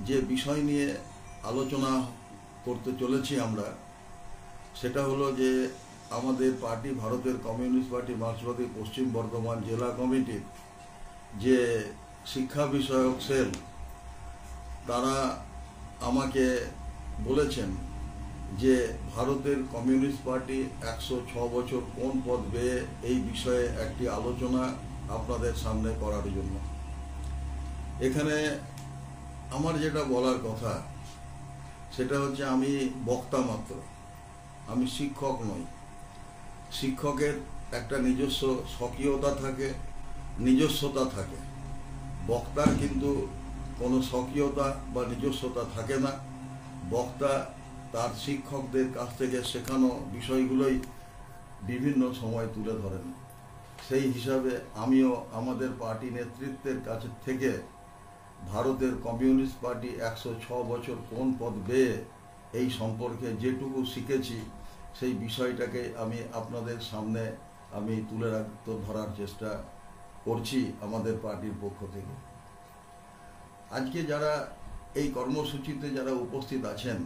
যে বিষয় নিয়ে আলোচনা করতে চলেছি আমরা, সেটা হলো যে আমাদের পার্টি ভারতের কমিউনিস্ট পার্টি মার্ক্সবাদী পশ্চিম বর্ধমান জেলা কমিটির যে শিক্ষা বিষয়ক সেল, তারা আমাকে বলেছেন যে ভারতের কমিউনিস্ট পার্টি 106 বছর কোন পথ বেয়ে এই বিষয়ে একটি আলোচনা আপনাদের সামনে করার জন্য। এখানে আমার যেটা বলার কথা সেটা হচ্ছে, আমি বক্তা মাত্র, আমি শিক্ষক নই। শিক্ষকের একটা নিজস্ব স্বকীয়তা থাকে, নিজস্বতা থাকে। বক্তার কিন্তু কোনো স্বকীয়তা বা নিজস্বতা থাকে না। বক্তা তার শিক্ষকদের কাছ থেকে শেখানো বিষয়গুলোই বিভিন্ন সময় তুলে ধরেন। সেই হিসাবে আমিও আমাদের পার্টি নেতৃত্বের কাছ থেকে ভারতের কমিউনিস্ট পার্টি 106 বছর কোন পথ বেয়ে এই সম্পর্কে যেটুকু শিখেছি, সেই বিষয়টাকে আমি আপনাদের সামনে তুলে ধরার চেষ্টা করছি আমাদের পার্টির পক্ষ থেকে। আজকে যারা এই কর্মসূচিতে যারা উপস্থিত আছেন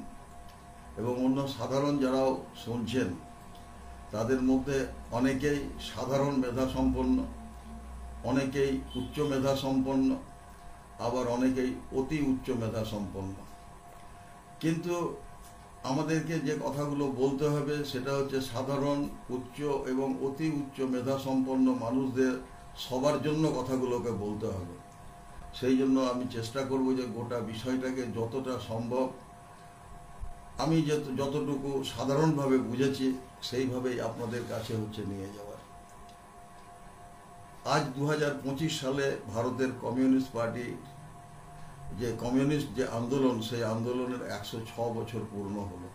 এবং অন্য সাধারণ যারাও শুনছেন, তাদের মধ্যে অনেকেই সাধারণ মেধা সম্পন্ন, অনেকেই উচ্চ মেধা সম্পন্ন, আবার অনেকেই অতি উচ্চ মেধা সম্পন্ন। কিন্তু আমাদেরকে যে কথাগুলো বলতে হবে সেটা হচ্ছে, সাধারণ, উচ্চ এবং অতি উচ্চ মেধা সম্পন্ন মানুষদের সবার জন্য কথাগুলোকে বলতে হবে। সেই জন্য আমি চেষ্টা করব যে গোটা বিষয়টাকে যতটা সম্ভব আমি যতটুকু সাধারণভাবে বুঝেছি সেইভাবেই আপনাদের কাছে নিয়ে যাওয়ার। আজ 2025 সালে ভারতের কমিউনিস্ট পার্টি যে কমিউনিস্ট যে আন্দোলন, সেই আন্দোলনের 106 বছর পূর্ণ হলো।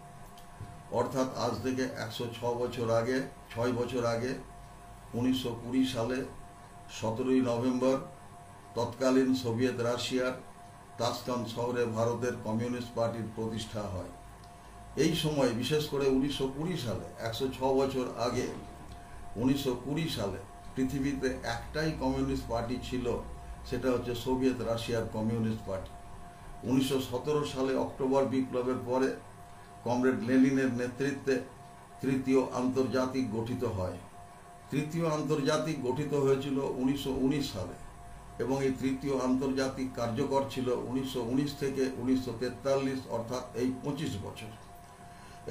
অর্থাৎ আজ থেকে 106 বছর আগে, 6 বছর আগে 1920 সালে 17ই নভেম্বর তৎকালীন সোভিয়েত রাশিয়ার তাশকান্ত শহরে ভারতের কমিউনিস্ট পার্টির প্রতিষ্ঠা হয়। এই সময় বিশেষ করে 1920 সালে, 106 বছর আগে 1920 সালে পৃথিবীতে একটাই কমিউনিস্ট পার্টি ছিল, সেটা হচ্ছে সোভিয়েত রাশিয়ার কমিউনিস্ট পার্টি। 1917 সালে অক্টোবর বিপ্লবের পরে কমরেড লেনিনের নেতৃত্বে তৃতীয় আন্তর্জাতিক গঠিত হয়। তৃতীয় আন্তর্জাতিক গঠিত হয়েছিল 1919 সালে এবং এই তৃতীয় আন্তর্জাতিক কার্যকর ছিল 1919 থেকে 1943, অর্থাৎ এই 25 বছর।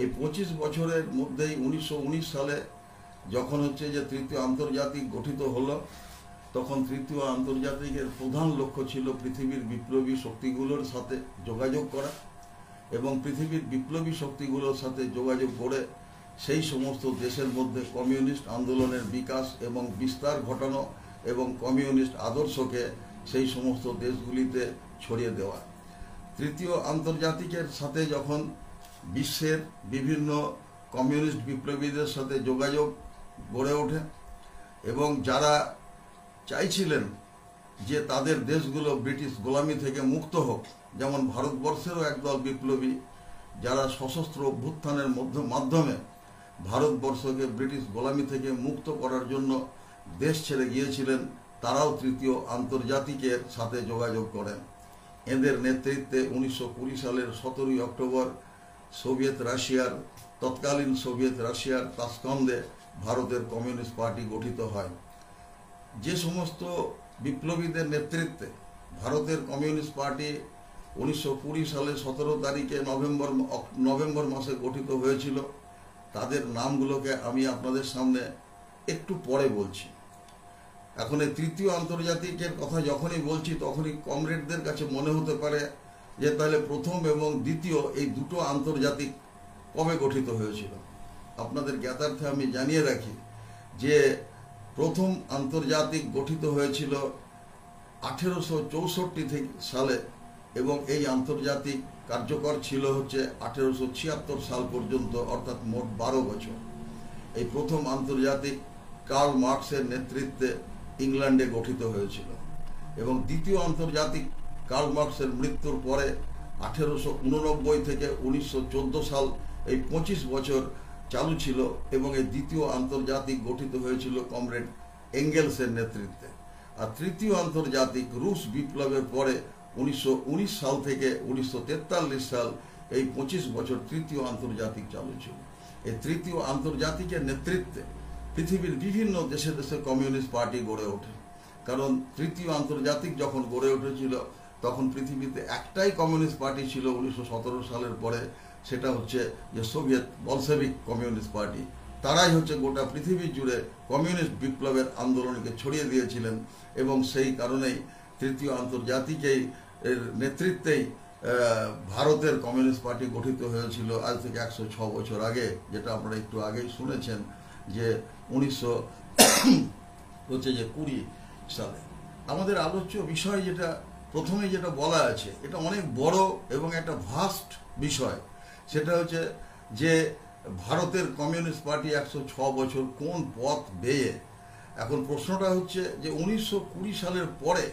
এই 25 বছরের মধ্যেই 1919 সালে যখন যে তৃতীয় আন্তর্জাতিক গঠিত হলো, তখন তৃতীয় আন্তর্জাতিকের প্রধান লক্ষ্য ছিল পৃথিবীর বিপ্লবী শক্তিগুলোর সাথে যোগাযোগ করা এবং পৃথিবীর বিপ্লবী শক্তিগুলোর সাথে যোগাযোগ করে সেই সমস্ত দেশের মধ্যে কমিউনিস্ট আন্দোলনের বিকাশ এবং বিস্তার ঘটানো এবং কমিউনিস্ট আদর্শকে সেই সমস্ত দেশগুলিতে ছড়িয়ে দেওয়া। তৃতীয় আন্তর্জাতিকের সাথে যখন বিশ্বের বিভিন্ন কমিউনিস্ট বিপ্লবীদের সাথে যোগাযোগ গড়ে ওঠে এবং যারা চাইছিলেন যে তাদের দেশগুলো ব্রিটিশ গোলামি থেকে মুক্ত হোক, যেমন ভারতবর্ষেরও একদল বিপ্লবী যারা সশস্ত্র অভ্যুত্থানের মাধ্যমে ভারতবর্ষকে ব্রিটিশ গোলামি থেকে মুক্ত করার জন্য দেশ ছেড়ে গিয়েছিলেন, তারাও তৃতীয় আন্তর্জাতিকের সাথে যোগাযোগ করেন। এদের নেতৃত্বে 1920 সালের 17ই অক্টোবর তৎকালীন সোভিয়েত রাশিয়ার তাশকান্তে ভারতের কমিউনিস্ট পার্টি গঠিত হয়। যে সমস্ত বিপ্লবীদের নেতৃত্বে ভারতের কমিউনিস্ট পার্টি 1920 সালে 17 তারিখে নভেম্বর মাসে গঠিত হয়েছিল, তাদের নামগুলোকে আমি আপনাদের সামনে একটু পরে বলছি। এখন এই তৃতীয় আন্তর্জাতিকের কথা যখনই বলছি, তখনই কমরেডদের কাছে মনে হতে পারে যে তাহলে প্রথম এবং দ্বিতীয় এই দুটো আন্তর্জাতিক কবে গঠিত হয়েছিল। আপনাদের জ্ঞাতার্থে আমি জানিয়ে রাখি যে প্রথম আন্তর্জাতিক গঠিত হয়েছিল 1864 সালে এবং এই আন্তর্জাতিক কার্যকর ছিল 1876 সাল পর্যন্ত, অর্থাৎ মোট 12 বছর। এই প্রথম আন্তর্জাতিক কার্ল মার্কসের নেতৃত্বে ইংল্যান্ডে গঠিত হয়েছিল এবং দ্বিতীয় আন্তর্জাতিক কার্ল মার্কসের মৃত্যুর পরে 1889 থেকে 1914 সাল, এই 25 বছর চালু ছিল এবং এই দ্বিতীয় আন্তর্জাতিক গঠিত হয়েছিল কমরেড এঙ্গেলসের নেতৃত্বে। আর তৃতীয় আন্তর্জাতিক রুশ বিপ্লবের পরে 1919 সাল থেকে 1943 সাল এই 25 বছর তৃতীয় আন্তর্জাতিক চালু ছিল। এই তৃতীয় আন্তর্জাতিকের নেতৃত্বে পৃথিবীর বিভিন্ন দেশে দেশে কমিউনিস্ট পার্টি গড়ে ওঠে। কারণ তৃতীয় আন্তর্জাতিক যখন গড়ে উঠেছিল তখন পৃথিবীতে একটাই কমিউনিস্ট পার্টি ছিল 1917 সালের পরে, সেটা হচ্ছে যে সোভিয়েত বলশেভিক কমিউনিস্ট পার্টি। তারাই হচ্ছে গোটা পৃথিবী জুড়ে কমিউনিস্ট বিপ্লবের আন্দোলনকে ছড়িয়ে দিয়েছিলেন এবং সেই কারণেই তৃতীয় আন্তর্জাতিকেই এর নেতৃত্বেই ভারতের কমিউনিস্ট পার্টি গঠিত হয়েছিল আজ থেকে 106 বছর আগে, যেটা আপনারা একটু আগেই শুনেছেন যে 1920 সালে। আমাদের আলোচ্য বিষয় যেটা প্রথমে যেটা বলা আছে, এটা অনেক বড় এবং একটা ভাস্ট বিষয়। সেটা হচ্ছে যে ভারতের কমিউনিস্ট পার্টি 106 বছর কোন পথ বেয়ে। এখন প্রশ্নটা হচ্ছে যে 1920 সালের পরে,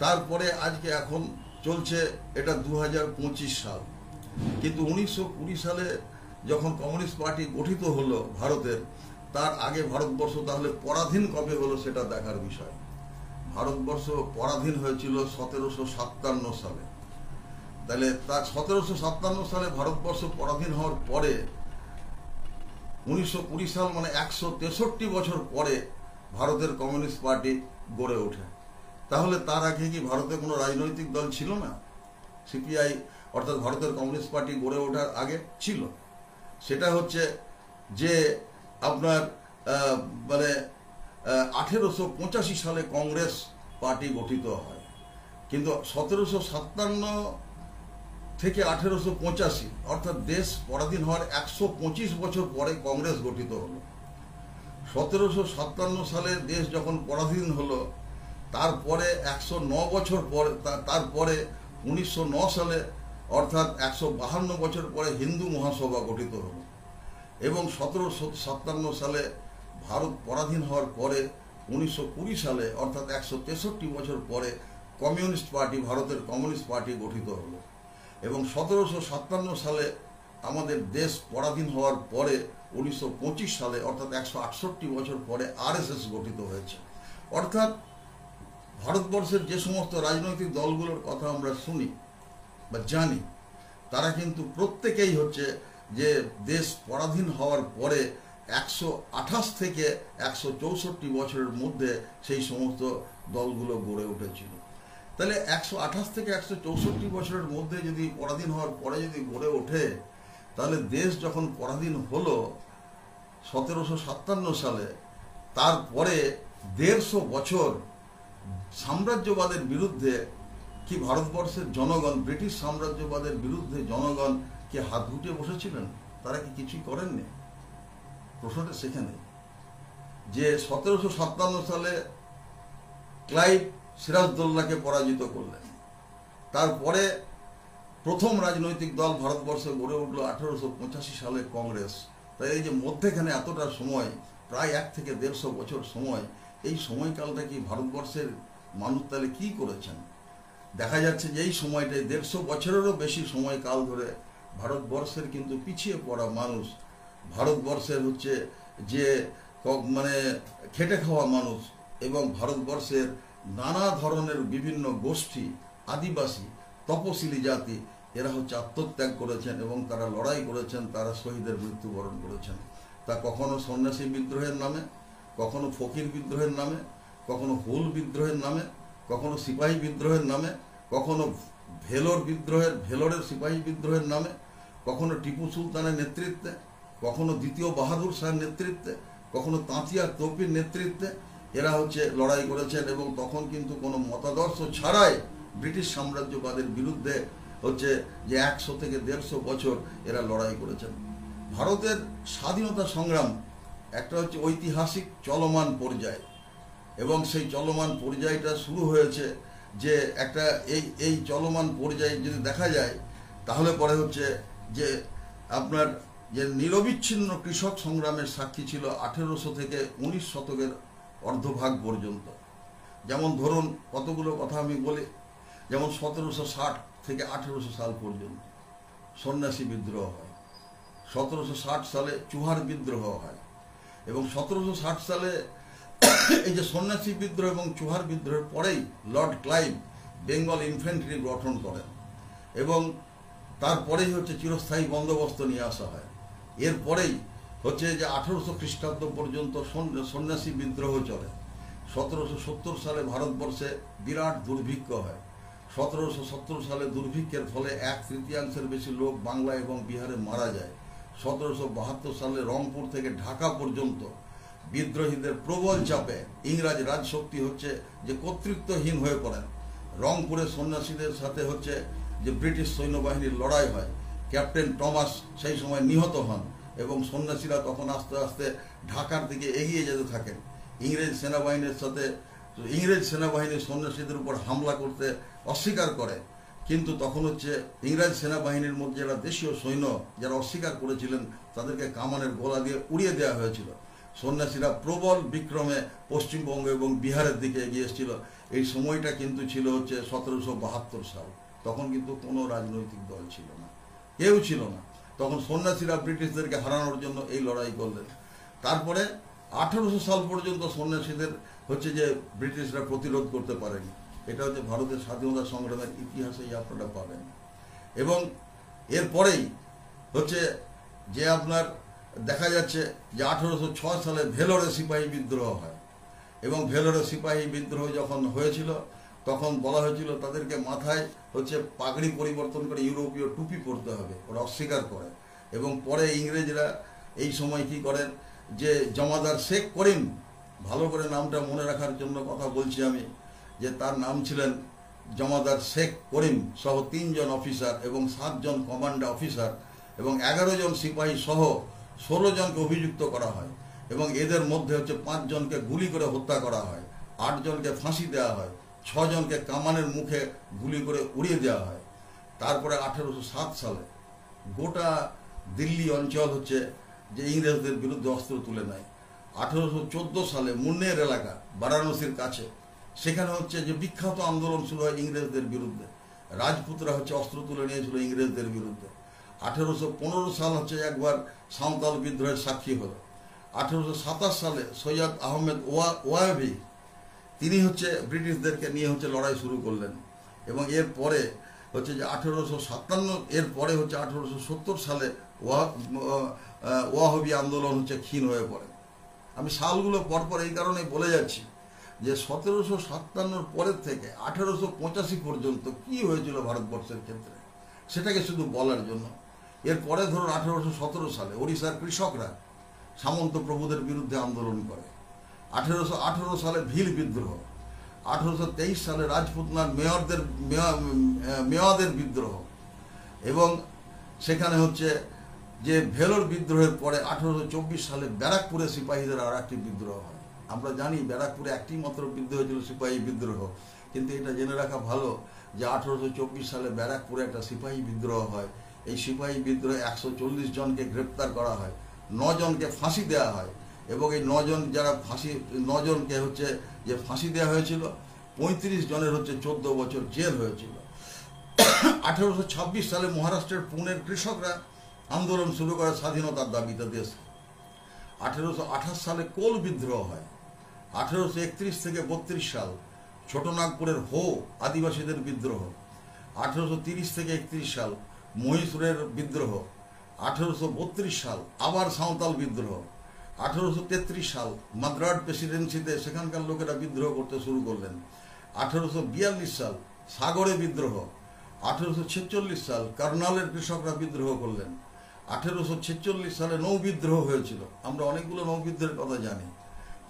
তারপরে আজকে এখন চলছে এটা 2025 সাল, কিন্তু 1920 সালে যখন কমিউনিস্ট পার্টি গঠিত হলো ভারতের, তার আগে ভারতবর্ষ তাহলে পরাধীন কবে হলো সেটা দেখার বিষয়। ভারতবর্ষ পরাধীন হয়েছিল 1757 সালে। তাহলে তার 1757 সালে ভারতবর্ষ পরাধীন হওয়ার পরে 1920 সাল মানে 163 বছর পরে ভারতের কমিউনিস্ট পার্টি গড়ে ওঠে। তাহলে তার আগে কি ভারতে কোনো রাজনৈতিক দল ছিল না? সিপিআই অর্থাৎ ভারতের কমিউনিস্ট পার্টি গড়ে ওঠার আগে ছিল। সেটা হচ্ছে যে আপনার মানে 1885 সালে কংগ্রেস পার্টি গঠিত হয়, কিন্তু 1757 থেকে 1885 অর্থাৎ দেশ পরাধীন হওয়ার 125 বছর পরে কংগ্রেস গঠিত হলো। 1757 সালে দেশ যখন পরাধীন হলো, তারপরে 109 বছর পরে, তারপরে 1909 সালে অর্থাৎ 152 বছর পরে হিন্দু মহাসভা গঠিত হলো এবং 1757 সালে ভারত পরাধীন হওয়ার পরে 1920 সালে অর্থাৎ 163 বছর পরে কমিউনিস্ট পার্টি, ভারতের কমিউনিস্ট পার্টি গঠিত হলো এবং 1757 সালে আমাদের দেশ পরাধীন হওয়ার পরে 1925 সালে অর্থাৎ 168 বছর পরে আরএসএস গঠিত হয়েছে। অর্থাৎ ভারতবর্ষের যে সমস্ত রাজনৈতিক দলগুলোর কথা আমরা শুনি বা জানি, তারা কিন্তু প্রত্যেকেই হচ্ছে যে দেশ পরাধীন হওয়ার পরে 128 থেকে 164 বছরের মধ্যে সেই সমস্ত দলগুলো গড়ে উঠেছিল। তাহলে 128 থেকে 164 বছরের মধ্যে যদি পরাধীন হওয়ার পরে যদি গড়ে ওঠে, তাহলে দেশ যখন পরাধীন হলো 1757 সালে, তারপরে 150 বছর সাম্রাজ্যবাদের বিরুদ্ধে কি ভারতবর্ষের জনগণ, ব্রিটিশ সাম্রাজ্যবাদের বিরুদ্ধে জনগণ কি হাত গুটিয়ে বসেছিলেন? তারা কি কিছুই করেননি? প্রশ্নটা সেখানে যে 1757 সালে ক্লাইভ সিরাজদৌল্লাকে পরাজিত করলেন, তারপরে প্রথম রাজনৈতিক দল ভারতবর্ষে গড়ে উঠল 1885 সালে কংগ্রেস। তাই এই যে মধ্যেখানে এতটা সময়, প্রায় 1 থেকে 150 বছর সময়, এই সময়কালটা কি ভারতবর্ষের মানুষ তাহলে কি করেছেন? দেখা যাচ্ছে যে এই সময়টায় 150 বছরেরও বেশি সময়কাল ধরে ভারতবর্ষের কিন্তু পিছিয়ে পড়া মানুষ, ভারতবর্ষের হচ্ছে যে মানে খেটে খাওয়া মানুষ এবং ভারতবর্ষের নানা ধরনের বিভিন্ন গোষ্ঠী, আদিবাসী, তপশিলি জাতি, এরা হচ্ছে আত্মত্যাগ করেছেন এবং তারা লড়াই করেছেন, তারা শহীদের মৃত্যুবরণ করেছেন। তা কখনো সন্ন্যাসী বিদ্রোহের নামে, কখনো ফকির বিদ্রোহের নামে, কখনো হুল বিদ্রোহের নামে, কখনো সিপাহী বিদ্রোহের নামে, কখনো ভেলোরের সিপাহী বিদ্রোহের নামে, কখনো টিপু সুলতানের নেতৃত্বে, কখনো দ্বিতীয় বাহাদুর শাহের নেতৃত্বে, কখনো তাঁতিয়া তোপির নেতৃত্বে এরা হচ্ছে লড়াই করেছেন এবং তখন কিন্তু কোনো মতাদর্শ ছাড়াই ব্রিটিশ সাম্রাজ্যবাদের বিরুদ্ধে হচ্ছে যে 100 থেকে 150 বছর এরা লড়াই করেছেন। ভারতের স্বাধীনতা সংগ্রাম একটা হচ্ছে ঐতিহাসিক চলমান পর্যায় এবং সেই চলমান পর্যায়টা শুরু হয়েছে যে একটা এই চলমান পর্যায়ে যদি দেখা যায় তাহলে পরে হচ্ছে যে আপনার যে নিরবিচ্ছিন্ন কৃষক সংগ্রামের সাক্ষী ছিল 1800 থেকে 19 শতকের অর্ধভাগ পর্যন্ত। যেমন ধরুন কতগুলো কথা আমি বলি, যেমন 1760 থেকে 1800 সাল পর্যন্ত সন্ন্যাসী বিদ্রোহ হয়, 1760 সালে চুহার বিদ্রোহ হয় এবং 1760 সালে এই যে সন্ন্যাসী বিদ্রোহ এবং চুহার বিদ্রোহের পরেই লর্ড ক্লাইভ বেঙ্গল ইনফ্যান্ট্রি গঠন করেন এবং তারপরেই হচ্ছে চিরস্থায়ী বন্দোবস্ত নিয়ে আসা হয়। এরপরেই হচ্ছে যে 1800 খ্রিস্টাব্দ পর্যন্ত সন্ন্যাসী বিদ্রোহ চলে। 1770 সালে ভারতবর্ষে বিরাট দুর্ভিক্ষ হয়। 1770 সালে দুর্ভিক্ষের ফলে 1/3 বেশি লোক বাংলা এবং বিহারে মারা যায়। 1772 সালে রংপুর থেকে ঢাকা পর্যন্ত বিদ্রোহীদের প্রবল চাপে ইংরাজ রাজশক্তি হচ্ছে যে কর্তৃত্বহীন হয়ে পড়েন। রংপুরে সন্ন্যাসীদের সাথে হচ্ছে যে ব্রিটিশ সৈন্যবাহিনীর লড়াই হয়। ক্যাপ্টেন টমাস সেই সময় নিহত হন এবং সন্ন্যাসীরা তখন আস্তে আস্তে ঢাকার দিকে এগিয়ে যেতে থাকেন। ইংরেজ সেনাবাহিনী সন্ন্যাসীদের উপর হামলা করতে অস্বীকার করে, কিন্তু তখন হচ্ছে ইংরেজ সেনাবাহিনীর মধ্যে যারা দেশীয় সৈন্য যারা অস্বীকার করেছিলেন তাদেরকে কামানের গোলা দিয়ে উড়িয়ে দেওয়া হয়েছিল। সন্ন্যাসীরা প্রবল বিক্রমে পশ্চিমবঙ্গ এবং বিহারের দিকে এগিয়ে এসেছিল। এই সময়টা কিন্তু ছিল হচ্ছে 1772 সাল। তখন কিন্তু কোনো রাজনৈতিক দল ছিল না, কেউ ছিল না। তখন সন্ন্যাসীরা ব্রিটিশদেরকে হারানোর জন্য এই লড়াই করলেন। তারপরে 1800 সাল পর্যন্ত সন্ন্যাসীদের হচ্ছে যে ব্রিটিশরা প্রতিরোধ করতে পারেনি। এটা হচ্ছে ভারতের স্বাধীনতা সংগ্রামের ইতিহাসেই আপনারা পাবেন। এবং এরপরেই হচ্ছে যে আপনার দেখা যাচ্ছে যে 1806 সালে ভেলোরে সিপাহী বিদ্রোহ হয় এবং ভেলোরে সিপাহী বিদ্রোহ যখন হয়েছিল তখন বলা হয়েছিল তাদেরকে মাথায় হচ্ছে পাগড়ি পরিবর্তন করে ইউরোপীয় টুপি পরতে হবে, ওরা অস্বীকার করে। এবং পরে ইংরেজরা এই সময় কি করেন যে জমাদার শেখ করিম, ভালো করে নামটা মনে রাখার জন্য কথা বলছি আমি, যে তার নাম ছিলেন জমাদার শেখ করিম সহ 3 জন অফিসার এবং 7 জন কমান্ডার অফিসার এবং 11 জন সিপাহী সহ 16 জনকে অভিযুক্ত করা হয় এবং এদের মধ্যে হচ্ছে 5 জনকে গুলি করে হত্যা করা হয়, 8 জনকে ফাঁসি দেওয়া হয়, 6 জনকে কামানের মুখে গুলি করে উড়িয়ে দেওয়া হয়। তারপরে 1807 সালে গোটা দিল্লি অঞ্চল হচ্ছে যে ইংরেজদের বিরুদ্ধে অস্ত্র তুলে নেয়। 1814 সালে মুন্নের এলাকা বারাণসীর কাছে, সেখানে হচ্ছে যে বিখ্যাত আন্দোলন শুরু হয় ইংরেজদের বিরুদ্ধে। রাজপুতরা হচ্ছে অস্ত্র তুলে নিয়েছিল ইংরেজদের বিরুদ্ধে। 1815 সাল হচ্ছে একবার সাঁওতাল বিদ্রোহের সাক্ষী হল। 1827 সালে সৈয়দ আহমেদ ওয়াহাবি তিনি হচ্ছে ব্রিটিশদেরকে নিয়ে হচ্ছে লড়াই শুরু করলেন এবং এরপরে হচ্ছে যে 1857 এরপরে হচ্ছে 1870 সালে ওয়াহাবি আন্দোলন হচ্ছে ক্ষীণ হয়ে পড়ে। আমি সালগুলো পরপর এই কারণেই বলে যাচ্ছি যে 1757 পরের থেকে 1885 পর্যন্ত কি হয়েছিল ভারতবর্ষের ক্ষেত্রে সেটাকে শুধু বলার জন্য। এরপরে ধরুন 1817 সালে ওড়িশার কৃষকরা সামন্ত প্রভুদের বিরুদ্ধে আন্দোলন করে। 1818 সালে ভিল বিদ্রোহ, 1823 সালে রাজপুতনার মেয়াদের বিদ্রোহ এবং সেখানে হচ্ছে যে ভেলোর বিদ্রোহের পরে 1824 সালে ব্যারাকপুরে সিপাহীদের আর একটি বিদ্রোহ হয়। আমরা জানি ব্যারাকপুরে একটি মাত্র বিদ্রোহ ছিল সিপাহী বিদ্রোহ, কিন্তু এটা জেনে রাখা ভালো যে 1824 সালে ব্যারাকপুরে একটা সিপাহী বিদ্রোহ হয়। এই সিপাহী বিদ্রোহে 140 জনকে গ্রেপ্তার করা হয়, 9 জনকে ফাঁসি দেওয়া হয় এবং এই 9 জনকে হচ্ছে যে ফাঁসি দেওয়া হয়েছিল, 35 জনের হচ্ছে 14 বছর জেল হয়েছিল। 1826 সালে মহারাষ্ট্রের পুনের কৃষকরা আন্দোলন শুরু করে স্বাধীনতার দাবিতে দেশ। 1828 সালে কোল বিদ্রোহ হয়। 1831 থেকে 32 সাল ছোটনাগপুরের হো আদিবাসীদের বিদ্রোহ। 1830 থেকে 31 সাল মহীশূরের বিদ্রোহ। 1832 সাল আবার সাঁওতাল বিদ্রোহ। 1833 সাল মাদ্রাজ প্রেসিডেন্সিতে সেখানকার লোকেরা বিদ্রোহ করতে শুরু করলেন। 1842 সাল সাগরে বিদ্রোহ। 1846 সাল কার্নালের কৃষকরা বিদ্রোহ করলেন। 1846 সালে নৌ বিদ্রোহ হয়েছিল। আমরা অনেকগুলো নৌ বিদ্রোহের কথা জানি,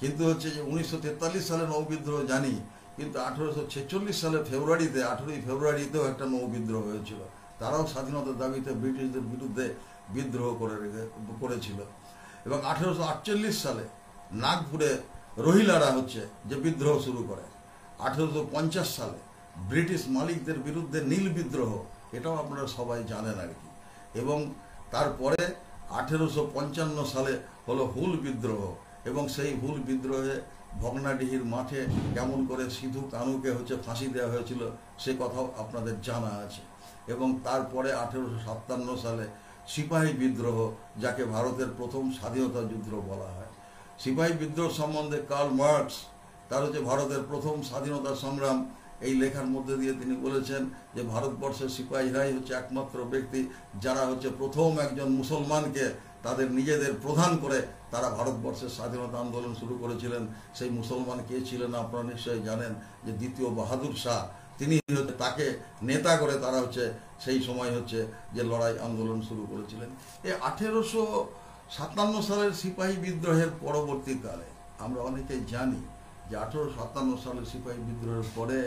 কিন্তু হচ্ছে যে 1943 সালে নৌ বিদ্রোহ জানি, কিন্তু 1846 সালে 18ই ফেব্রুয়ারিতেও একটা নৌ বিদ্রোহ হয়েছিল। তারাও স্বাধীনতার দাবিতে ব্রিটিশদের বিরুদ্ধে বিদ্রোহ করেছিল। এবং 1848 সালে নাগপুরে রোহিলারা হচ্ছে যে বিদ্রোহ শুরু করে। 1850 সালে ব্রিটিশ মালিকদের বিরুদ্ধে নীল বিদ্রোহ, এটাও আপনারা সবাই জানেন আর কি। এবং তারপরে 1855 সালে হলো হুল বিদ্রোহ এবং সেই হুল বিদ্রোহে ভগ্নাডিহির মাঠে কেমন করে সিধু কানুকে হচ্ছে ফাঁসি দেওয়া হয়েছিল সে কথাও আপনাদের জানা আছে। এবং তারপরে 1857 সালে সিপাহী বিদ্রোহ, যাকে ভারতের প্রথম স্বাধীনতা যুদ্ধ বলা হয়। সিপাহী বিদ্রোহ সম্বন্ধে কার্ল মার্কস তার হচ্ছে ভারতের প্রথম স্বাধীনতা সংগ্রাম এই লেখার মধ্যে দিয়ে তিনি বলেছেন যে ভারতবর্ষের সিপাহীরাই হচ্ছে একমাত্র ব্যক্তি যারা হচ্ছে প্রথম একজন মুসলমানকে তাদের নিজেদের প্রধান করে তারা ভারতবর্ষের স্বাধীনতা আন্দোলন শুরু করেছিলেন। সেই মুসলমান কে ছিলেন আপনারা নিশ্চয়ই জানেন, যে দ্বিতীয় বাহাদুর শাহ। তিনি হচ্ছে তাকে নেতা করে তারা হচ্ছে সেই সময় হচ্ছে যে লড়াই আন্দোলন শুরু করেছিলেন। এই 1857 সালের সিপাহী বিদ্রোহের পরবর্তীকালে আমরা অনেকেই জানি যে 1857 সালের সিপাহী বিদ্রোহের পরে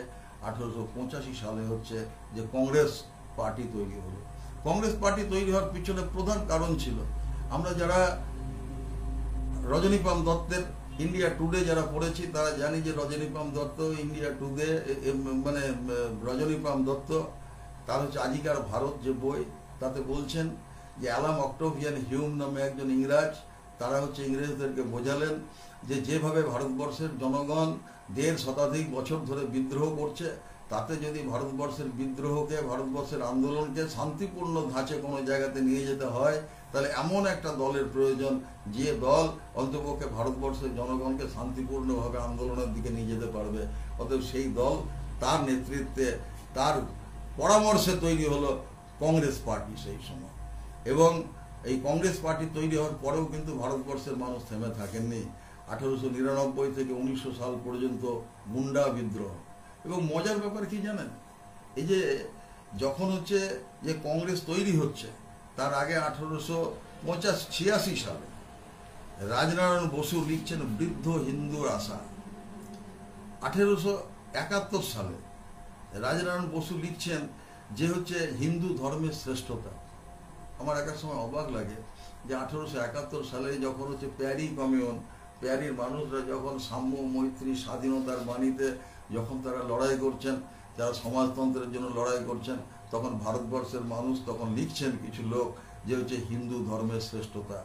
1885 সালে হচ্ছে যে কংগ্রেস পার্টি তৈরি হলো। কংগ্রেস পার্টি তৈরি হওয়ার পিছনে প্রধান কারণ ছিল, আমরা যারা রজনীকান্ত দত্তের ইন্ডিয়া টুডে যারা পড়েছি তারা জানি যে রজনীকান্ত দত্ত ইন্ডিয়া টুডে মানে রজনীকান্ত দত্ত তার হচ্ছে আজিকার ভারত যে বই, তাতে বলছেন যে অ্যালাম অক্টোভিয়ান হিউম নামে একজন ইংরাজ, তারা হচ্ছে ইংরেজদেরকে বোঝালেন যে যেভাবে ভারতবর্ষের জনগণ 1.5 শতাধিক বছর ধরে বিদ্রোহ করছে, তাতে যদি ভারতবর্ষের বিদ্রোহকে, ভারতবর্ষের আন্দোলনকে শান্তিপূর্ণ ধাঁচে কোনো জায়গাতে নিয়ে যেতে হয়, তাহলে এমন একটা দলের প্রয়োজন যে দল অন্তপক্ষে ভারতবর্ষের জনগণকে শান্তিপূর্ণভাবে আন্দোলনের দিকে নিয়ে যেতে পারবে। অতএব সেই দল, তার নেতৃত্বে, তার পরামর্শে তৈরি হলো কংগ্রেস পার্টি সেই সময়। এবং এই কংগ্রেস পার্টি তৈরি হওয়ার পরেও কিন্তু ভারতবর্ষের মানুষ থেমে থাকেননি। 1899 থেকে 1900 সাল পর্যন্ত মুন্ডা বিদ্রোহ। এবং মজার ব্যাপার কি জানেন, এই যে যখন হচ্ছে যে কংগ্রেস তৈরি হচ্ছে তার আগে 1886 সালে রাজনারায়ণ বসু লিখছেন বৃদ্ধ হিন্দুর আশা। 1871 সালে রাজনারায়ণ বসু লিখছেন যে হচ্ছে হিন্দু ধর্মের শ্রেষ্ঠতা। আমার একটা সময় অবাক লাগে যে 1871 সালে যখন হচ্ছে প্যারি কমিউন, প্যারির মানুষরা যখন সাম্য, মৈত্রী, স্বাধীনতার বাণীতে যখন তারা লড়াই করছেন, যারা সমাজতন্ত্রের জন্য লড়াই করছেন, তখন ভারতবর্ষের মানুষ তখন লিখছেন কিছু লোক যে হচ্ছে হিন্দু ধর্মের শ্রেষ্ঠতা,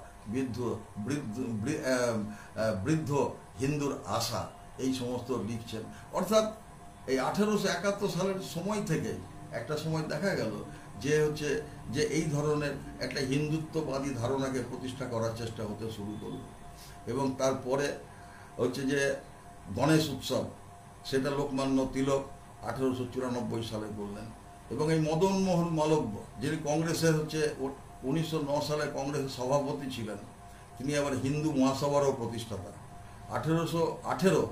বৃদ্ধ হিন্দুর আশা, এই সমস্ত লিখছেন। অর্থাৎ এই 1871 সালের সময় থেকে একটা সময় দেখা গেল যে হচ্ছে যে এই ধরনের একটা হিন্দুত্ববাদী ধারণাকে প্রতিষ্ঠা করার চেষ্টা হতে শুরু করল। এবং তারপরে হচ্ছে যে গণেশ উৎসব, সেটা লোকমান্য তিলক 1894 সালে করলেন। এবং এই মদন মোহন মালব্য, যিনি কংগ্রেসের হচ্ছে 1909 সালে কংগ্রেসের সভাপতি ছিলেন, তিনি আবার হিন্দু মহাসভারও প্রতিষ্ঠাতা। 1818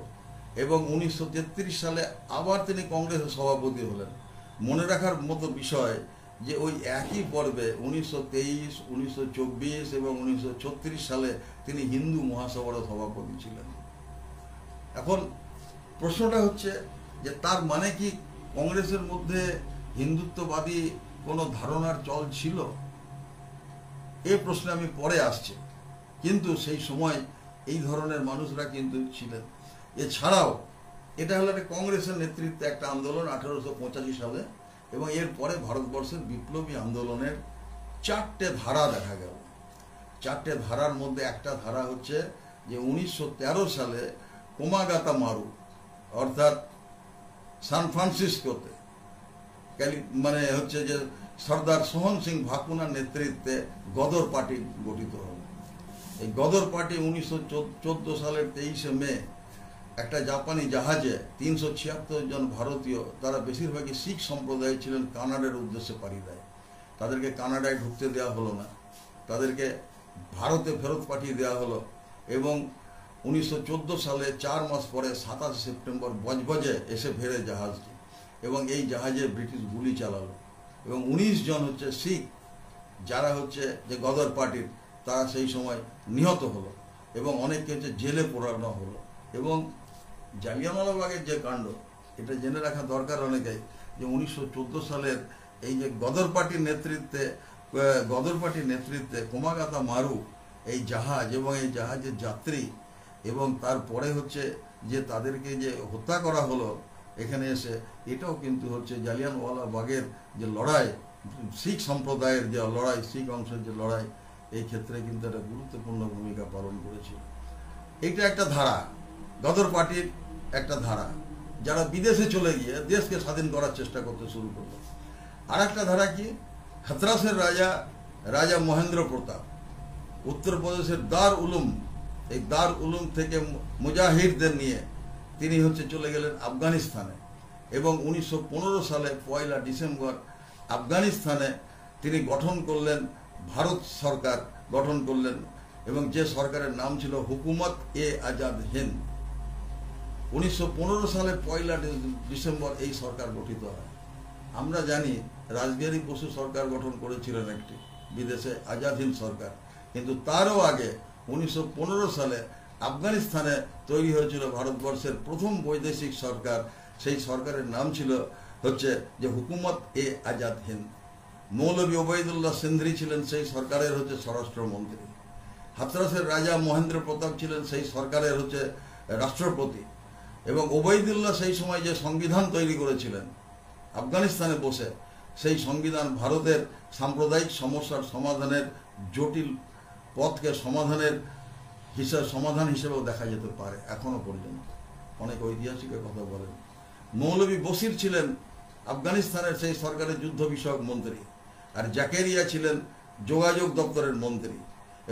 এবং 1933 সালে আবার তিনি কংগ্রেসের সভাপতি হলেন। মনে রাখার মতো বিষয় যে ওই একই পর্বে 1923, 1924 এবং 1936 সালে তিনি হিন্দু মহাসভারও সভাপতি ছিলেন। এখন প্রশ্নটা হচ্ছে যে তার মানে কি কংগ্রেসের মধ্যে হিন্দুত্ববাদী কোনো ধারণার চল ছিল? এই প্রশ্নে আমি পরে আসছি, কিন্তু সেই সময় এই ধরনের মানুষরা কিন্তু ছিলেন। এছাড়াও এটা হলো একটা কংগ্রেসের নেতৃত্বে একটা আন্দোলন 1885 সালে, এবং এর পরে ভারতবর্ষের বিপ্লবী আন্দোলনের 4টে ধারা দেখা গেল। 4টে ধারার মধ্যে একটা ধারা হচ্ছে যে 1913 সালে কোমাগাতা মারু, অর্থাৎ সান ফ্রান্সিসকোতে মানে হচ্ছে যে সর্দার সোহন সিং ভাকুনার নেতৃত্বে গদর পার্টি গঠিত হল। এই গদর পার্টি 1914 সালের 23শে মে একটা জাপানি জাহাজে 376 জন ভারতীয়, তারা বেশিরভাগই শিখ সম্প্রদায় ছিলেন, কানাডার উদ্দেশ্যে পাড়ি দেয়। তাদেরকে কানাডায় ঢুকতে দেওয়া হলো না, তাদেরকে ভারতে ফেরত পাঠিয়ে দেওয়া হলো। এবং 1914 সালে 4 মাস পরে 27 সেপ্টেম্বর বজবজে এসে ফেরে জাহাজটি, এবং এই জাহাজে ব্রিটিশ গুলি চালালো। এবং 19 জন হচ্ছে শিখ যারা হচ্ছে যে গদর পার্টির, তারা সেই সময় নিহত হলো এবং অনেককে হচ্ছে জেলে পোড়ানো হলো। এবং জালিয়ানওয়ালাবাগের যে কাণ্ড, এটা জেনে রাখা দরকার অনেকেই, যে 1914 সালের এই যে গদর পার্টির নেতৃত্বে কোমাগাতা মারু এই জাহাজ এবং এই জাহাজের যাত্রী, এবং তারপরে হচ্ছে যে তাদেরকে যে হত্যা করা হলো এখানে এসে, এটাও কিন্তু হচ্ছে জালিয়ানওয়ালাবাগের যে লড়াই, শিখ সম্প্রদায়ের যে লড়াই, শিখ অংশের যে লড়াই, এই ক্ষেত্রে কিন্তু একটা গুরুত্বপূর্ণ ভূমিকা পালন করেছিল। এইটা একটা ধারা, গদর পার্টির একটা ধারা, যারা বিদেশে চলে গিয়ে দেশকে স্বাধীন করার চেষ্টা করতে শুরু করলো। আর একটা ধারা কি, হাতরাসের রাজা মহেন্দ্র প্রতাপ উত্তরপ্রদেশের দার উলুম, এই দার উলুম থেকে মুজাহিদদের নিয়ে তিনি হচ্ছে চলে গেলেন আফগানিস্তানে। এবং 1915 সালে 1 ডিসেম্বর আফগানিস্তানে তিনি গঠন করলেন, ভারত সরকার গঠন করলেন, এবং যে সরকারের নাম ছিল হুকুমত এ আজাদ হিন্দ। 1915 সালে 1 ডিসেম্বর এই সরকার গঠিত হয়। আমরা জানি রাসবিহারী বসু সরকার গঠন করেছিলেন একটি বিদেশে, আজাদ হিন্দ সরকার, কিন্তু তারও আগে 1915 সালে আফগানিস্তানে তৈরি হয়েছিল ভারতবর্ষের প্রথম বৈদেশিক সরকার। সেই সরকারের নাম ছিল হচ্ছে যে হুকুমত এ আজাদ হিন্দ। মৌলভী ওবায়দুল্লাহ সিন্ধ্রি ছিলেন সেই সরকারের হচ্ছে স্বরাষ্ট্রমন্ত্রী। হাথরাসের রাজা মহেন্দ্র প্রতাপ ছিলেন সেই সরকারের হচ্ছে রাষ্ট্রপতি। এবং ওবায়দুল্লাহ সেই সময় যে সংবিধান তৈরি করেছিলেন আফগানিস্তানে বসে, সেই সংবিধান ভারতের সাম্প্রদায়িক সমস্যার সমাধানের জটিল পথকে সমাধান হিসেবেও দেখা যেতে পারে এখনো পর্যন্ত। অনেক ঐতিহাসিকের কথা বলেন। মৌলভী বশির ছিলেন আফগানিস্তানের সেই সরকারের যুদ্ধ বিষয়ক মন্ত্রী, আর জাকেরিয়া ছিলেন যোগাযোগ দপ্তরের মন্ত্রী,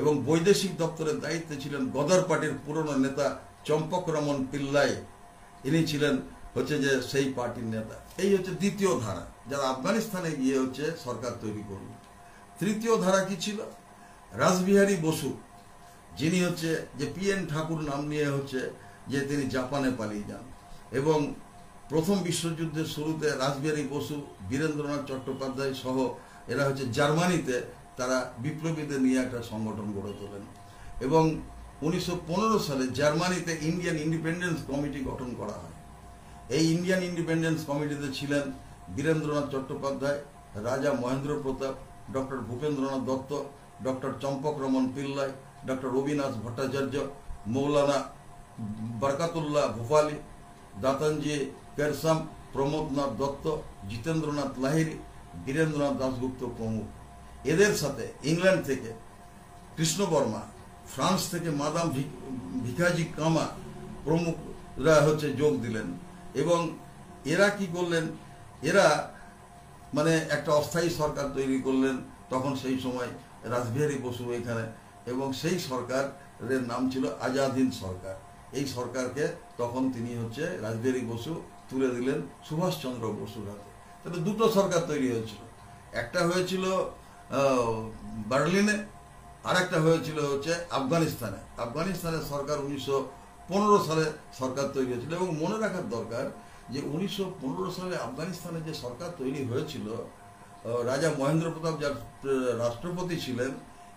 এবং বৈদেশিক দপ্তরের দায়িত্বে ছিলেন গদর পার্টির পুরনো নেতা চম্পক রমন পিল্লাই। ইনি ছিলেন হচ্ছে যে সেই পার্টির নেতা। এই হচ্ছে দ্বিতীয় ধারা, যারা আফগানিস্তানে গিয়ে হচ্ছে সরকার তৈরি করল। তৃতীয় ধারা কি ছিল? রাসবিহারী বসু, যিনি হচ্ছে যে PN ঠাকুর নাম নিয়ে হচ্ছে যে তিনি জাপানে পালিয়ে যান, এবং প্রথম বিশ্বযুদ্ধের শুরুতে রাসবিহারী বসু, বীরেন্দ্রনাথ চট্টোপাধ্যায় সহ এরা হচ্ছে জার্মানিতে তারা বিপ্লবীদের নিয়ে একটা সংগঠন গড়ে তোলেন, এবং 1915 সালে জার্মানিতে ইন্ডিয়ান ইন্ডিপেন্ডেন্স কমিটি গঠন করা হয়। এই ইন্ডিয়ান ইন্ডিপেন্ডেন্স কমিটিতে ছিলেন বীরেন্দ্রনাথ চট্টোপাধ্যায়, রাজা মহেন্দ্র প্রতাপ, ডক্টর ভূপেন্দ্রনাথ দত্ত, ডক্টর চম্পক রমন পিল্লাই, ডক্টর অবিনাশ ভট্টাচার্য, মৌলানা বরকাতুল্লাহ ভূপালী, দাতানজি কেরসাম, প্রমোদনাথ দত্ত, জিতেন্দ্রনাথ লাহিড়ী, বীরেন্দ্রনাথ দাশগুপ্ত প্রমুখ। এদের সাথে ইংল্যান্ড থেকে কৃষ্ণ বর্মা, ফ্রান্স থেকে মাদাম ভিকাজি কামা প্রমুখরা হচ্ছে যোগ দিলেন। এবং এরা কি করলেন? এরা মানে একটা অস্থায়ী সরকার তৈরি করলেন তখন সেই সময় রাসবিহারী বসু এখানে, এবং সেই সরকারের নাম ছিল আজাদ হিন্দ সরকার। এই সরকারকে তখন তিনি হচ্ছে রাসবিহারী বসু তুলে দিলেন সুভাষচন্দ্র বসুর হাতে। তবে দুটো সরকার তৈরি হয়েছিল, একটা হয়েছিল বার্লিনে, আর একটা হয়েছিল হচ্ছে আফগানিস্তানে। আফগানিস্তানের সরকার 1915 সালে সরকার তৈরি হয়েছিল। এবং মনে রাখার দরকার যে 1915 সালে আফগানিস্তানে যে সরকার তৈরি হয়েছিল, রাজা মহেন্দ্র প্রতাপ যার রাষ্ট্রপতি ছিলেন,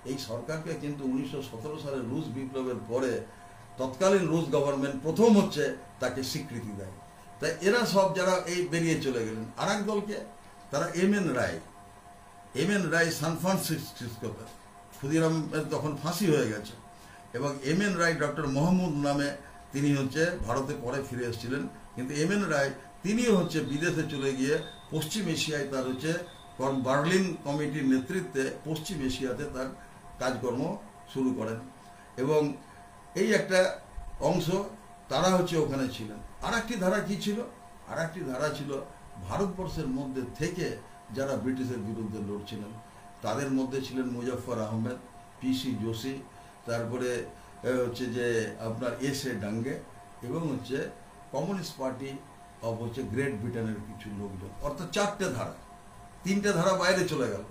এই সরকারকে কিন্তু 1917 সালে রুশ বিপ্লবের পরে তৎকালীন রুশ গভর্নমেন্ট প্রথম হচ্ছে তাকে স্বীকৃতি দেয়। তাই এরা সব যারা এই বেরিয়ে চলে গেলেন। আর এক দলকে তারা MN রায় সান ফ্রান্সিসকোতে, ক্ষুদিরামের তখন ফাঁসি হয়ে গেছে, এবং MN রায় ডক্টর মোহাম্মদ নামে তিনি হচ্ছে ভারতে পরে ফিরে এসেছিলেন। কিন্তু MN রায় তিনিও হচ্ছে বিদেশে চলে গিয়ে পশ্চিম এশিয়ায় তার হচ্ছে বার্লিন কমিটির নেতৃত্বে পশ্চিম এশিয়াতে তার কাজকর্ম শুরু করেন। এবং এই একটা অংশ তারা হচ্ছে ওখানে ছিলেন। আর একটি ধারা কি ছিল? আর একটি ধারা ছিল ভারতবর্ষের মধ্যে থেকে যারা ব্রিটিশের বিরুদ্ধে লড়ছিলেন। তাদের মধ্যে ছিলেন মুজাফফর আহমেদ, PC যোশী, তারপরে হচ্ছে যে আপনার SA ডাঙ্গে, এবং হচ্ছে কমিউনিস্ট পার্টি অফ হচ্ছে গ্রেট ব্রিটেনের কিছু লোকজন। অর্থাৎ চারটে ধারা, তিনটে ধারা বাইরে চলে গেল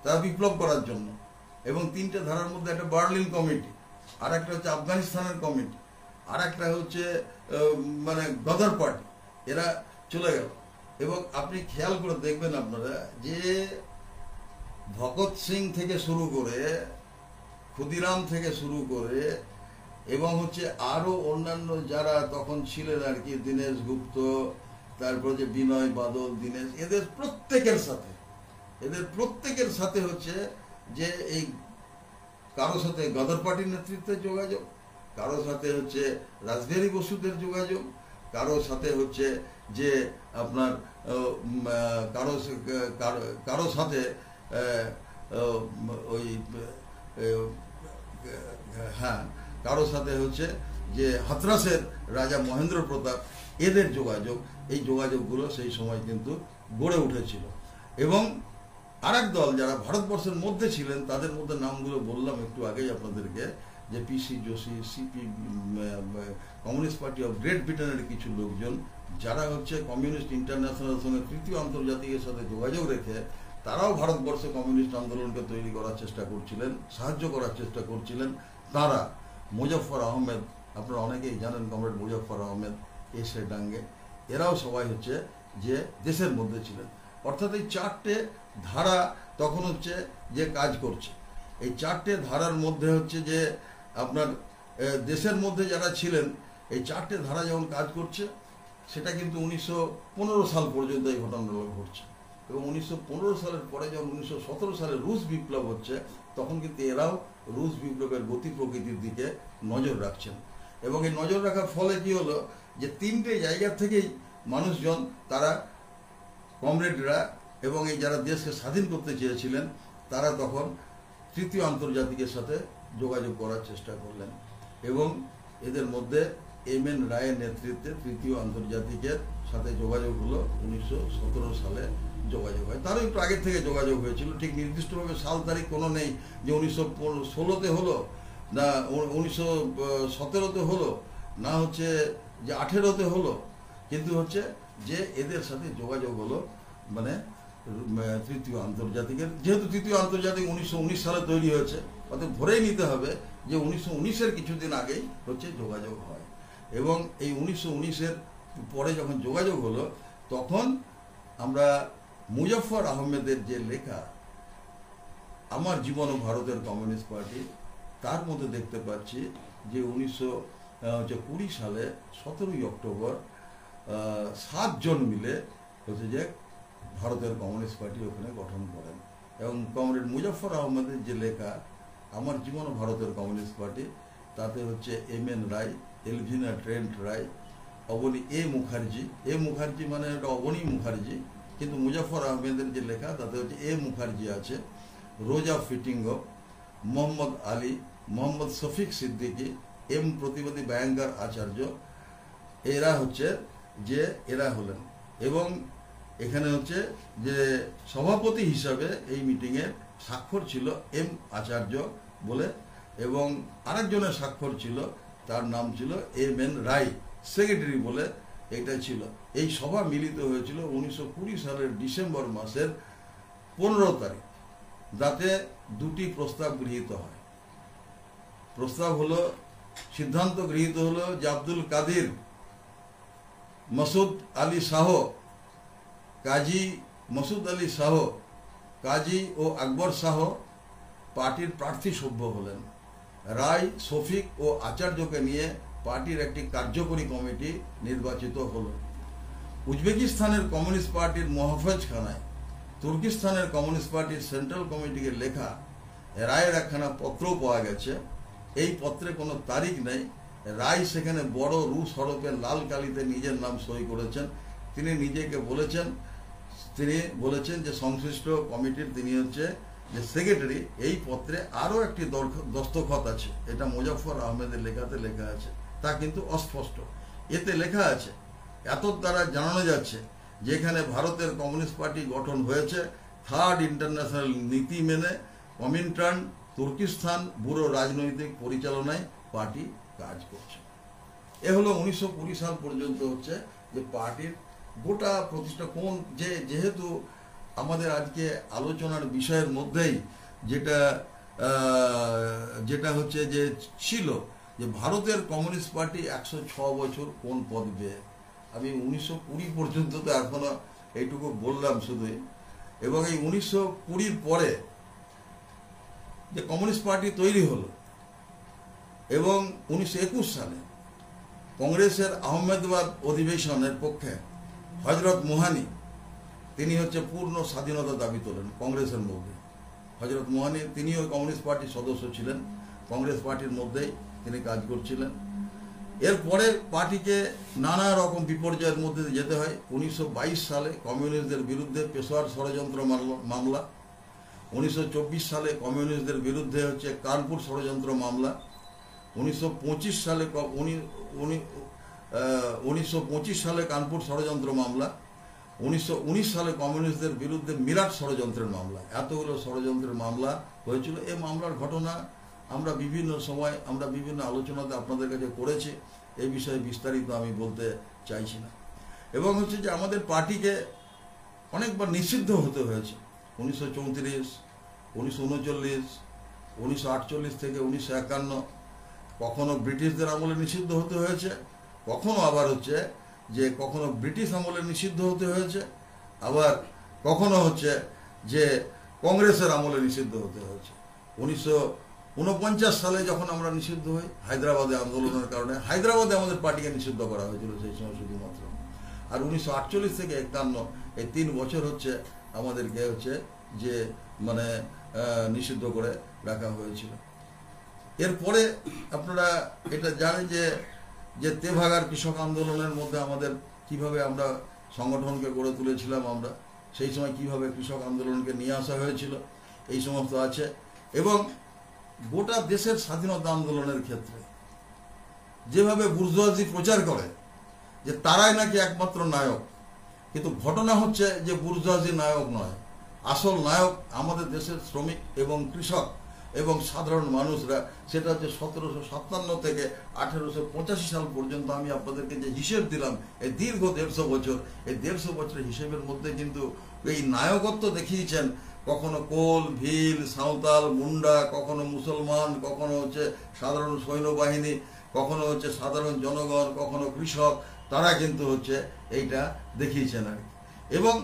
তারা বিপ্লব করার জন্য, এবং তিনটে ধারার মধ্যে একটা বার্লিন কমিটি, আর একটা হচ্ছে আফগানিস্তানের কমিটি, আর একটা হচ্ছে মানে গদর পার্টি, এরা চলে গেল। এবং আপনি খেয়াল করে দেখবেন আপনারা যে ভগৎ সিং থেকে শুরু করে, ক্ষুদিরাম থেকে শুরু করে, এবং হচ্ছে আরো অন্যান্য যারা তখন ছিলেন আর কি, দীনেশ গুপ্ত, তারপর যে বিনয় বাদল, দীনেশ, এদের প্রত্যেকের সাথে হচ্ছে যে এই কারো সাথে গদর পার্টির নেতৃত্বের যোগাযোগ, কারো সাথে হচ্ছে রাসবিহারী বসুদের যোগাযোগ, কারো সাথে হচ্ছে যে আপনার কারো সাথে ওই কারো সাথে হচ্ছে যে হাথরাসের রাজা মহেন্দ্র প্রতাপ, এদের যোগাযোগ, এই যোগাযোগগুলো সেই সময় কিন্তু গড়ে উঠেছিল। এবং আর এক দল যারা ভারতবর্ষের মধ্যে ছিলেন, তাদের মধ্যে নামগুলো বললাম একটু আগেই আপনাদেরকে, যে PC Joshi, CP, communist party of great ব্রিটেনের কিছু লোকজন যারা হচ্ছে কমিউনিস্ট ইন্টারন্যাশনালের সঙ্গে তৃতীয় আন্তর্জাতিকের সাথে যোগাযোগ রেখে তারাও ভারতবর্ষে কমিউনিস্ট আন্দোলনকে তৈরি করার চেষ্টা করছিলেন, সাহায্য করার চেষ্টা করছিলেন। তারা মুজফ্ফর আহমেদ, আপনারা অনেকেই জানেন কমরেড মুজফ্ফর আহমেদ, এসে ডাঙ্গে, এরাও সবাই হচ্ছে যে দেশের মধ্যে ছিলেন। অর্থাৎ এই চারটে ধারা তখন হচ্ছে যে কাজ করছে। এই চারটে ধারার মধ্যে হচ্ছে যে আপনার দেশের মধ্যে যারা ছিলেন, এই চারটে ধারা যখন কাজ করছে, সেটা কিন্তু 1915 সাল পর্যন্ত এই ঘটনাগুলো ঘটছে। এবং 1915 সালের পরে যখন 1917 সালে রুশ বিপ্লব হচ্ছে, তখন কিন্তু এরাও রুশ বিপ্লবের গতি প্রকৃতির দিকে নজর রাখছেন। এবং এই নজর রাখার ফলে কি হলো, যে তিনটে জায়গা থেকেই মানুষজন, তারা কমরেডরা এবং এই যারা দেশকে স্বাধীন করতে চেয়েছিলেন, তারা তখন তৃতীয় আন্তর্জাতিকের সাথে যোগাযোগ করার চেষ্টা করলেন। এবং এদের মধ্যে এম.এন. রায়ের নেতৃত্বে তৃতীয় আন্তর্জাতিকের সাথে যোগাযোগ হলো 1917 সালে যোগাযোগ হয়। তারও একটু আগের থেকে যোগাযোগ হয়েছিল, ঠিক নির্দিষ্টভাবে সাল তারিখ কোনো নেই যে 1916-তে হলো, না 1917-তে হলো, না হচ্ছে যে 18-তে হলো, কিন্তু হচ্ছে যে এদের সাথে যোগাযোগ হলো মানে তৃতীয় আন্তর্জাতিকের। যেহেতু তৃতীয় আন্তর্জাতিক 1919 সালে তৈরি হয়েছে, অর্থাৎ ধরেই নিতে হবে যে 1919-এর কিছুদিন আগেই হচ্ছে যোগাযোগ হয়। এবং এই 1919-এর পরে যখন যোগাযোগ হলো, তখন আমরা মুজফ্ফর আহমেদের যে লেখা আমার জীবন ও ভারতের কমিউনিস্ট পার্টি, তার মধ্যে দেখতে পাচ্ছি যে 1920 সালে 17ই অক্টোবর 7 জন মিলে হচ্ছে যে ভারতের কমিউনিস্ট পার্টি ওখানে গঠন করেন। এবং কমরেড মুজফ্ফর আহমেদের যে লেখা আমার জীবন ও ভারতের কমিউনিস্ট পার্টি, তাতে হচ্ছে এম.এন. রায়, এলভিনা ট্রেন্ট রায়, অবনী মুখার্জি মানে এটা অবনী মুখার্জি, কিন্তু মুজফ্ফর আহমেদের যে লেখা তাতে হচ্ছে মুখার্জি আছে, রোজা ফিটিঙ্গ, মোহাম্মদ আলী, মোহাম্মদ শফিক সিদ্দিকী, প্রতিবাদী ব্যাঙ্গার আচার্য, এরা হচ্ছে যে এরা হলেন। এবং এখানে হচ্ছে যে সভাপতি হিসাবে এই মিটিংয়ে স্বাক্ষর ছিল আচার্য বলে, এবং আরেকজনের স্বাক্ষর ছিল, তার নাম ছিল এম.এন. রায়, সেক্রেটারি বলে এটা ছিল। এই সভা মিলিত হয়েছিল 1920 সালের ডিসেম্বর মাসের 15 তারিখ, যাতে দুটি প্রস্তাব গৃহীত হয়। প্রস্তাব হলো, সিদ্ধান্ত গৃহীত হলো যে আব্দুল কাদির, মাসুদ আলী শাহ, কাজী ও আকবর শাহ পার্টির প্রার্থী সভ্য হলেন। রায়, শফিক ও আচার্যকে নিয়ে পার্টির একটি কার্যকরী কমিটি নির্বাচিত হল। উজবেকিস্তানের কমিউনিস্ট পার্টির মহাফেজখানায় তুর্কিস্তানের কমিউনিস্ট পার্টির সেন্ট্রাল কমিটিকে লেখা রায়ের একখানা পত্রও পাওয়া গেছে। এই পত্রে কোনো তারিখ নেই। রায় সেখানে বড় রুশ হরফে লাল কালিতে নিজের নাম সই করেছেন। তিনি নিজেকে বলেছেন যে সংশ্লিষ্ট কমিটির তিনি হচ্ছে যে সেক্রেটারি। এই পত্রে আরও একটি দস্তখত আছে, এটা মুজফ্ফর আহমেদের লেখাতে লেখা আছে, তা কিন্তু অস্পষ্ট। এতে লেখা আছে, এত দ্বারা জানানো যাচ্ছে যেখানে ভারতের কমিউনিস্ট পার্টি গঠন হয়েছে থার্ড ইন্টারন্যাশনাল নীতি মেনে কমিনটার্ন তুর্কিস্তান ব্যুরো রাজনৈতিক পরিচালনায় পার্টি কাজ করছে। এ হলো 1920 সাল পর্যন্ত হচ্ছে যে পার্টির গোটা প্রতিষ্ঠা। যেহেতু আমাদের আজকে আলোচনার বিষয়ের মধ্যেই যেটা হচ্ছে যে ছিল যে ভারতের কমিউনিস্ট পার্টি 106 বছর কোন পদ পেয়ে, আমি 1920 পর্যন্ত তো এখনো এইটুকু বললাম শুধুই। এবং এই 1920 পরে যে কমিউনিস্ট পার্টি তৈরি হলো, এবং 1921 সালে কংগ্রেসের আহমেদাবাদ অধিবেশনের পক্ষে হজরত মোহানি, তিনি হচ্ছে পূর্ণ স্বাধীনতা দাবি তোলেন কংগ্রেসের মধ্যে। হজরত মোহানি তিনিও কমিউনিস্ট পার্টির সদস্য ছিলেন, কংগ্রেস পার্টির মধ্যেই তিনি কাজ করছিলেন। এরপরে পার্টিকে নানা রকম বিপর্যয়ের মধ্যে যেতে হয়। 1922 সালে কমিউনিস্টদের বিরুদ্ধে পেশোয়ার ষড়যন্ত্র মামলা, 1924 সালে কমিউনিস্টদের বিরুদ্ধে হচ্ছে কানপুর ষড়যন্ত্র মামলা, 1925 সালে কানপুর ষড়যন্ত্র মামলা, 1919 সালে কমিউনিস্টদের বিরুদ্ধে মিরাট ষড়যন্ত্রের মামলা। এতগুলো ষড়যন্ত্রের মামলা হয়েছিল। এই মামলার ঘটনা আমরা বিভিন্ন সময় আমরা বিভিন্ন আলোচনাতে আপনাদের কাছে করেছি, এই বিষয়ে বিস্তারিত আমি বলতে চাইছি না। এবং হচ্ছে যে আমাদের পার্টিকে অনেকবার নিষিদ্ধ হতে হয়েছে। 1934, 1939, 1948 থেকে 1951, কখনো ব্রিটিশদের আমলে নিষিদ্ধ হতে হয়েছে, কখনো আবার হচ্ছে যে কখনো ব্রিটিশ আমলে নিষিদ্ধ হতে হয়েছে, আবার কখনো হচ্ছে যে কংগ্রেসের আমলে নিষিদ্ধ হতে হয়েছে। 1949 সালে যখন আমরা নিষিদ্ধ হই হায়দ্রাবাদে আন্দোলনের কারণে, হায়দ্রাবাদে আমাদের পার্টিকে নিষিদ্ধ করা হয়েছিল সেই সময় শুধুমাত্র। আর 1948 থেকে 51 এই 3 বছর হচ্ছে আমাদেরকে হচ্ছে যে মানে নিষিদ্ধ করে রাখা হয়েছিল। এরপরে আপনারা এটা জানেন যে তেভাগার কৃষক আন্দোলনের মধ্যে আমাদের কিভাবে আমরা সংগঠনকে গড়ে তুলেছিলাম, আমরা সেই সময় কিভাবে কৃষক আন্দোলনকে নিয়ে আসা হয়েছিল, এই সমস্ত আছে। এবং গোটা দেশের স্বাধীনতা আন্দোলনের ক্ষেত্রে যেভাবে বুর্জোয়াজি প্রচার করে যে তারাই নাকি একমাত্র নায়ক, কিন্তু ঘটনা হচ্ছে যে বুর্জোয়াজি নায়ক নয়, আসল নায়ক আমাদের দেশের শ্রমিক এবং কৃষক এবং সাধারণ মানুষরা। সেটা হচ্ছে 1757 থেকে 1885 সাল পর্যন্ত আমি আপনাদেরকে যে হিসেব দিলাম, এই দীর্ঘ 150 বছর, এই 150 বছরের হিসেবের মধ্যে কিন্তু এই নায়কত্ব দেখিয়েছেন কখনো কোল, ভিল, সাঁওতাল, মুন্ডা, কখনো মুসলমান, কখনো হচ্ছে সাধারণ সৈন্যবাহিনী, কখনো হচ্ছে সাধারণ জনগণ, কখনো কৃষক, তারা কিন্তু হচ্ছে এইটা দেখিয়েছেন আর কি। এবং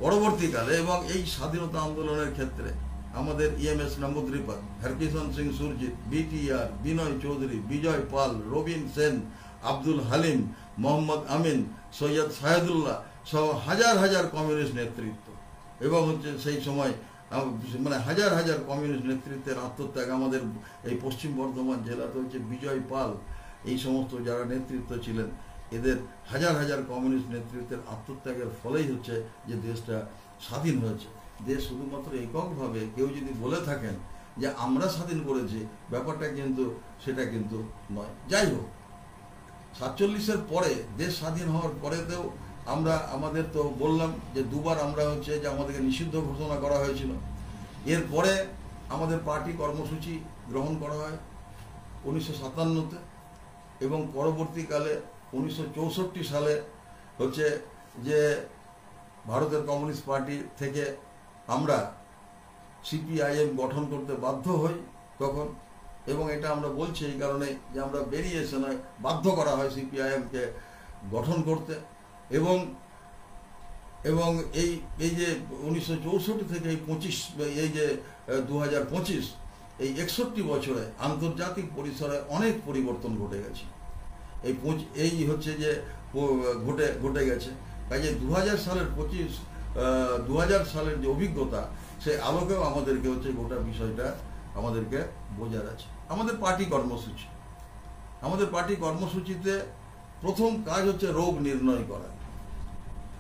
পরবর্তীকালে এবং এই স্বাধীনতা আন্দোলনের ক্ষেত্রে আমাদের EMS নম্বুদ্রিপাদ, হরকিষণ সিং সুরজিৎ, BTR, বিনয় চৌধুরী, বিজয় পাল, রবীন সেন, আব্দুল হালিম, মোহাম্মদ আমিন, সৈয়দ শাহেদুল্লাহ সহ হাজার হাজার কমিউনিস্ট নেতৃত্ব এবং হচ্ছে সেই সময় মানে হাজার হাজার কমিউনিস্ট নেতৃত্বের আত্মত্যাগ। আমাদের এই পশ্চিম বর্ধমান জেলাতে হচ্ছে বিজয় পাল, এই সমস্ত যারা নেতৃত্ব ছিলেন, এদের হাজার হাজার কমিউনিস্ট নেতৃত্বের আত্মত্যাগের ফলেই হচ্ছে যে দেশটা স্বাধীন হয়েছে। দেশ শুধুমাত্র এককভাবে কেউ যদি বলে থাকেন যে আমরা স্বাধীন করেছি, ব্যাপারটা কিন্তু সেটা কিন্তু নয়। যাই হোক, 47-এর পরে দেশ স্বাধীন হওয়ার পরেতেও আমরা আমাদের তো বললাম যে দুবার আমরা হচ্ছে যে আমাদেরকে নিষিদ্ধ ঘোষণা করা হয়েছিল। এরপরে আমাদের পার্টি কর্মসূচি গ্রহণ করা হয় 1957-তে এবং পরবর্তীকালে 1964 সালে হচ্ছে যে ভারতের কমিউনিস্ট পার্টি থেকে আমরা CPIM গঠন করতে বাধ্য হই তখন। এবং এটা আমরা বলছি এই কারণে যে আমরা বেরিয়ে এসে নয়, বাধ্য করা হয় CPIM-কে গঠন করতে। এবং এবং এই যে 1964 থেকে এই যে 2025, এই 61 বছরে আন্তর্জাতিক পরিসরে অনেক পরিবর্তন ঘটে গেছে। এই হচ্ছে যে ঘটে গেছে। কাজে 2000 সালের যে অভিজ্ঞতা, সেই আলোকেও আমাদেরকে হচ্ছে গোটা বিষয়টা আমাদেরকে বোঝার আছে। আমাদের পার্টি কর্মসূচিতে প্রথম কাজ হচ্ছে রোগ নির্ণয় করা।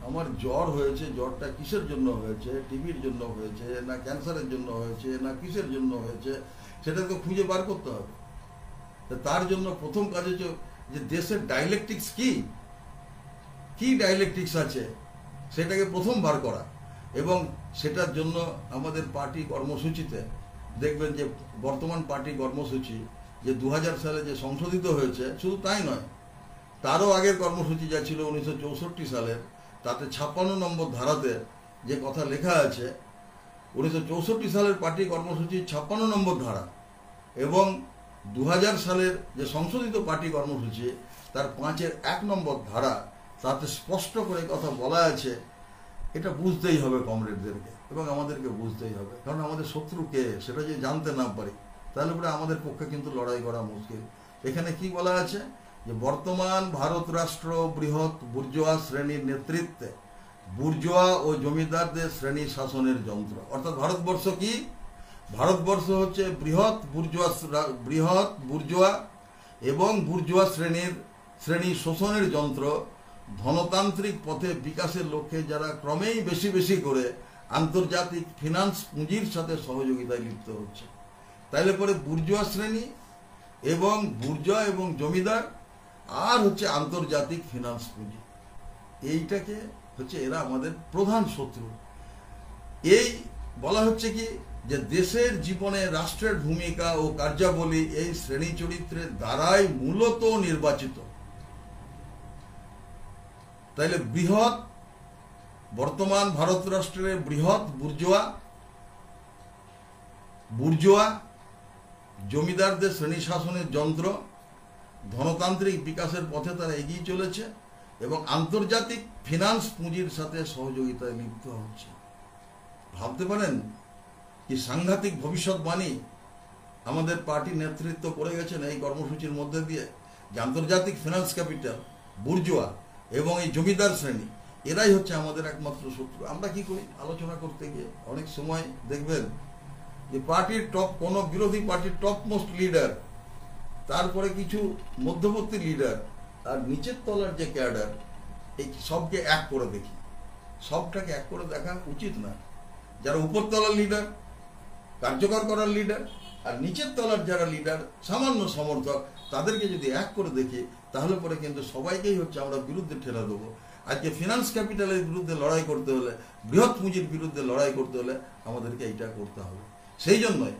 আমার জ্বর হয়েছে, জ্বরটা কিসের জন্য হয়েছে, টিবির জন্য হয়েছে না ক্যান্সারের জন্য হয়েছে না কিসের জন্য হয়েছে, সেটাকে খুঁজে বার করতে হবে। তার জন্য প্রথম কাজ হচ্ছে যে দেশের ডাইলেকটিক্স কি ডাইলেকটিক্স আছে সেটাকে প্রথম বার করা। এবং সেটার জন্য আমাদের পার্টি কর্মসূচিতে দেখবেন যে বর্তমান পার্টি কর্মসূচি যে 2000 সালে যে সংশোধিত হয়েছে, শুধু তাই নয়, তারও আগের কর্মসূচি যা ছিল 1964 সালের, তাতে 56 নম্বর ধারাতে যে কথা লেখা আছে, 1964 সালের পার্টি কর্মসূচি 56 নম্বর ধারা এবং 2000 সালের যে সংশোধিত পার্টি কর্মসূচি তার 5-এর 1 নম্বর ধারা, তাতে স্পষ্ট করে কথা বলা আছে। এটা বুঝতেই হবে কমরেডদেরকে এবং আমাদেরকে বুঝতেই হবে, কারণ আমাদের শত্রু কে সেটা যদি জানতে না পারি তাহলে পরে আমাদের পক্ষে কিন্তু লড়াই করা মুশকিল। এখানে কি বলা আছে যে বর্তমান ভারত রাষ্ট্র বৃহৎ বুর্জোয়া শ্রেণীর নেতৃত্বে বুর্জোয়া ও জমিদারদের শ্রেণী শাসনের যন্ত্র। অর্থাৎ ভারতবর্ষ কি? ভারতবর্ষ হচ্ছে বৃহৎ বুর্জোয়া এবং বুর্জোয়া শ্রেণী শোষণের যন্ত্র। ধনতান্ত্রিক পথে বিকাশের লক্ষ্যে যারা ক্রমেই বেশি বেশি করে আন্তর্জাতিক ফিনান্স পুঁজির সাথে সহযোগিতায় লিপ্ত হচ্ছে। তাইলে পরে বুর্জোয়া শ্রেণী এবং বুর্জোয়া এবং জমিদার আর হচ্ছে আন্তর্জাতিক ফিনান্স পুঁজি, এইটাকে হচ্ছে এরা আমাদের প্রধান শত্রু। এই বলা হচ্ছে কি যে দেশের জীবনে রাষ্ট্রের ভূমিকা ও কার্যাবলী এই শ্রেণী চরিত্রের দ্বারাই মূলত নির্বাচিত। তাইলে বৃহৎ বর্তমান ভারত রাষ্ট্রের বৃহৎ বুর্জোয়া জমিদারদের শ্রেণী শাসনের যন্ত্র ধনতান্ত্রিক বিকাশের পথে তারা এগিয়ে চলেছে এবং আন্তর্জাতিক ফিনান্স পুঁজির সাথে সহযোগিতায় লিপ্ত হচ্ছে। ভাবতে পারেন কি সাংঘাতিক ভবিষ্যৎবাণী আমাদের পার্টি নেতৃত্ব করে গেছেন এই কর্মসূচির মধ্যে দিয়ে, যে আন্তর্জাতিক ফিনান্স ক্যাপিটাল, বুর্জোয়া এবং এই জমিদার শ্রেণী এরাই হচ্ছে আমাদের একমাত্র শত্রু। আমরা কি করি আলোচনা করতে গিয়ে অনেক সময় দেখবেন যে পার্টির কোনো বিরোধী পার্টির টপ মোস্ট লিডার, তারপরে কিছু মধ্যবর্তী লিডার আর নিচের তলার যে ক্যাডার, এই সবকে এক করে দেখি। সবটাকে এক করে দেখা উচিত না। যারা উপরতলার লিডার, কার্যকর করার লিডার, আর নিচের তলার যারা লিডার সামান্য সমর্থক, তাদেরকে যদি এক করে দেখি তাহলে পরে কিন্তু সবাইকেই হচ্ছে আমরা বিরুদ্ধে ঠেলা দেবো। আজকে ফিনান্স ক্যাপিটালের বিরুদ্ধে লড়াই করতে হলে, বৃহৎ পুঁজির বিরুদ্ধে লড়াই করতে হলে আমাদেরকে এইটা করতে হবে। সেই জন্যই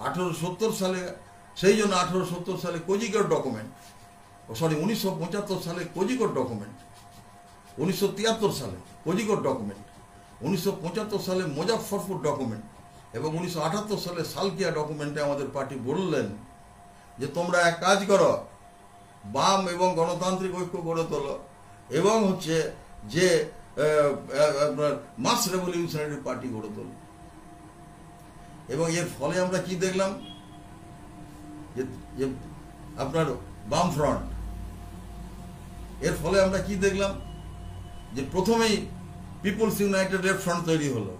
1870 সালে কোজিকোড ডকুমেন্ট, 1975 সালে কোজিকোড ডকুমেন্ট, 1973 সালে কোজিকোড ডকুমেন্ট, 1975 সালে মুজাফফরপুর ডকুমেন্ট এবং 1978 সালে সালকিয়া ডকুমেন্টে আমাদের পার্টি বললেন যে তোমরা এক কাজ করো, বাম এবং গণতান্ত্রিক ঐক্য গড়ে তোলো এবং হচ্ছে যে আপনার মাস রেভলিউশনারি পার্টি গড়ে তোলো। এবং এর ফলে আমরা কি দেখলাম যে আপনার বাম ফ্রন্ট, এর ফলে আমরা কি দেখলাম যে প্রথমেই পিপলস ইউনাইটেড ফ্রন্ট তৈরি হলো,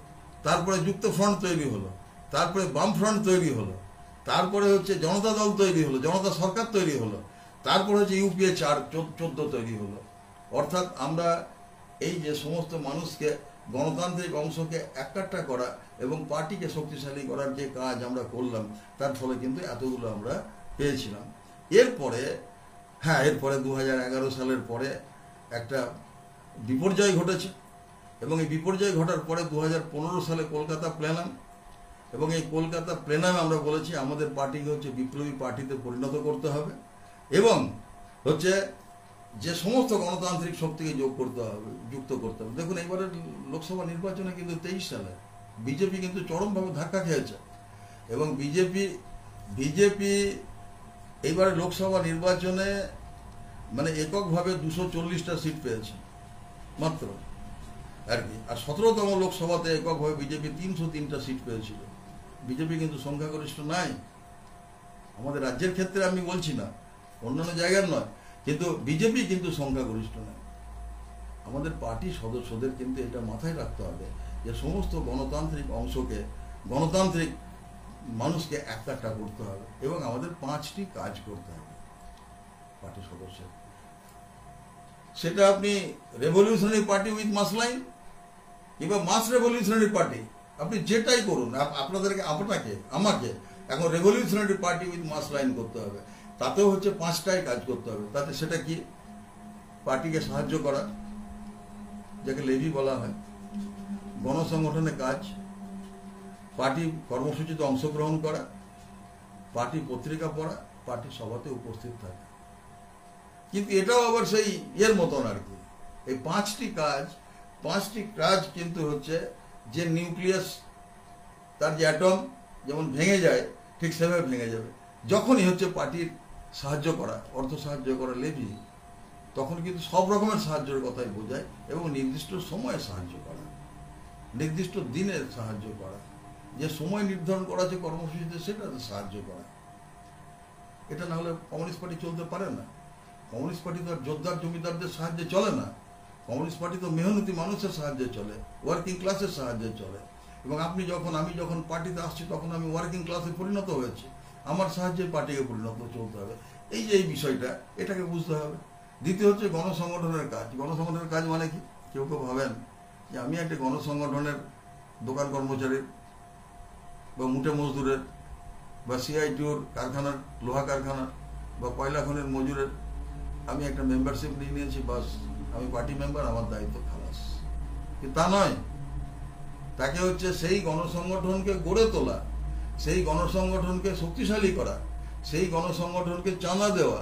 তারপরে যুক্ত ফ্রন্ট তৈরি হলো, তারপরে বাম ফ্রন্ট তৈরি হলো, তারপরে হচ্ছে জনতা দল তৈরি হলো, জনতা সরকার তৈরি হলো, তারপরে হচ্ছে ইউপিএ 14 তৈরি হলো। অর্থাৎ আমরা এই যে সমস্ত মানুষকে, গণতান্ত্রিক অংশকে একাট্টা করা এবং পার্টিকে শক্তিশালী করার যে কাজ আমরা করলাম, তার ফলে কিন্তু এতগুলো আমরা পেয়েছিলাম। এরপরে 2011 সালের পরে একটা বিপর্যয় ঘটেছে এবং এই বিপর্যয় ঘটার পরে 2015 সালে কলকাতা প্লেনাম, এবং এই কলকাতা প্লেনামে আমরা বলেছি আমাদের পার্টিকে হচ্ছে বিপ্লবী পার্টিতে পরিণত করতে হবে এবং হচ্ছে যে সমস্ত গণতান্ত্রিক শক্তিকে যুক্ত করতে হবে। দেখুন এবারে লোকসভা নির্বাচনে কিন্তু 23 সালে বিজেপি কিন্তু চরমভাবে ধাক্কা খেয়েছে এবং বিজেপি এইবারে লোকসভা নির্বাচনে মানে এককভাবে 240টা সিট পেয়েছে মাত্র আর কি, আর 17তম লোকসভাতে এককভাবে বিজেপি 303টা সিট পেয়েছিল। বিজেপি কিন্তু সংখ্যাগরিষ্ঠ নাই আমাদের রাজ্যের ক্ষেত্রে, আমি বলছি না অন্যান্য জায়গার নয়, কিন্তু বিজেপি কিন্তু সংখ্যাগরিষ্ঠ নয়। আমাদের পার্টি সদস্যদের কিন্তু এটা মাথায় রাখতে হবে যে সমস্ত গণতান্ত্রিক অংশকে, গণতান্ত্রিক মানুষকে একাট্টা করতে হবে এবং আমাদের 5টি কাজ করতে হবে পার্টি সদস্যের। সেটা আপনি revolutionary party with mass line কিংবা মাস রেভলিউশনারি পার্টি, আপনি যেটাই করুন, আমাকে এখন revolutionary party with mass line করতে হবে। তাতেও হচ্ছে 5টাই কাজ করতে হবে। তাতে সেটা কি? পার্টিকে সাহায্য করা, যাকে লেভি বলা হয়, গণসংগঠনে কাজ, পার্টি কর্মসূচিতে অংশগ্রহণ করা, পার্টি পত্রিকা পড়া, পার্টি সভাতে উপস্থিত থাকা। কিন্তু এটাও আবার সেই এর মতন আর কি, এই 5টি কাজ কিন্তু হচ্ছে যে নিউক্লিয়াস, তার যে অ্যাটম যেমন ভেঙে যায় ঠিক সেভাবে ভেঙে যাবে যখনই হচ্ছে পার্টির সাহায্য করা, অর্থ সাহায্য করা লেভি, তখন কিন্তু সব রকমের সাহায্যের কথাই বোঝায় এবং নির্দিষ্ট সময়ে সাহায্য করা, নির্দিষ্ট দিনে সাহায্য করা, যে সময় নির্ধারণ করা আছে কর্মসূচিতে সেটাতে সাহায্য করা। এটা না হলে কমিউনিস্ট পার্টি চলতে পারে না। কমিউনিস্ট পার্টি তো আর যোদ্ধার জমিদারদের সাহায্যে চলে না। কমিউনিস্ট পার্টি তো মেহনতি মানুষের সাহায্যে চলে, ওয়ার্কিং ক্লাসের সাহায্যে চলে। এবং আমি যখন পার্টিতে আসছি তখন আমি ওয়ার্কিং ক্লাসে পরিণত হয়েছি, আমার সাহায্যে পার্টিকে পরিণত চলতে হবে। এই যে এই বিষয়টা, এটাকে বুঝতে হবে। দ্বিতীয় হচ্ছে গণসংগঠনের কাজ। গণসংগঠনের কাজ মানে কি? কেউ ভাবেন যে আমি একটা গণসংগঠনের দোকান কর্মচারীর বা মুঠে মজদুরের বা সিআইটিওর কারখানার, লোহা কারখানার বা কয়লা খনির মজুরের আমি একটা মেম্বারশিপ নিয়ে নিয়েছি, বাস আমি পার্টি মেম্বার, আমার দায়িত্ব খালাস। তা নয়। তাকে হচ্ছে সেই গণসংগঠনকে গড়ে তোলা, সেই গণসংগঠনকে শক্তিশালী করা, সেই গণসংগঠনকে চাঁদা দেওয়া,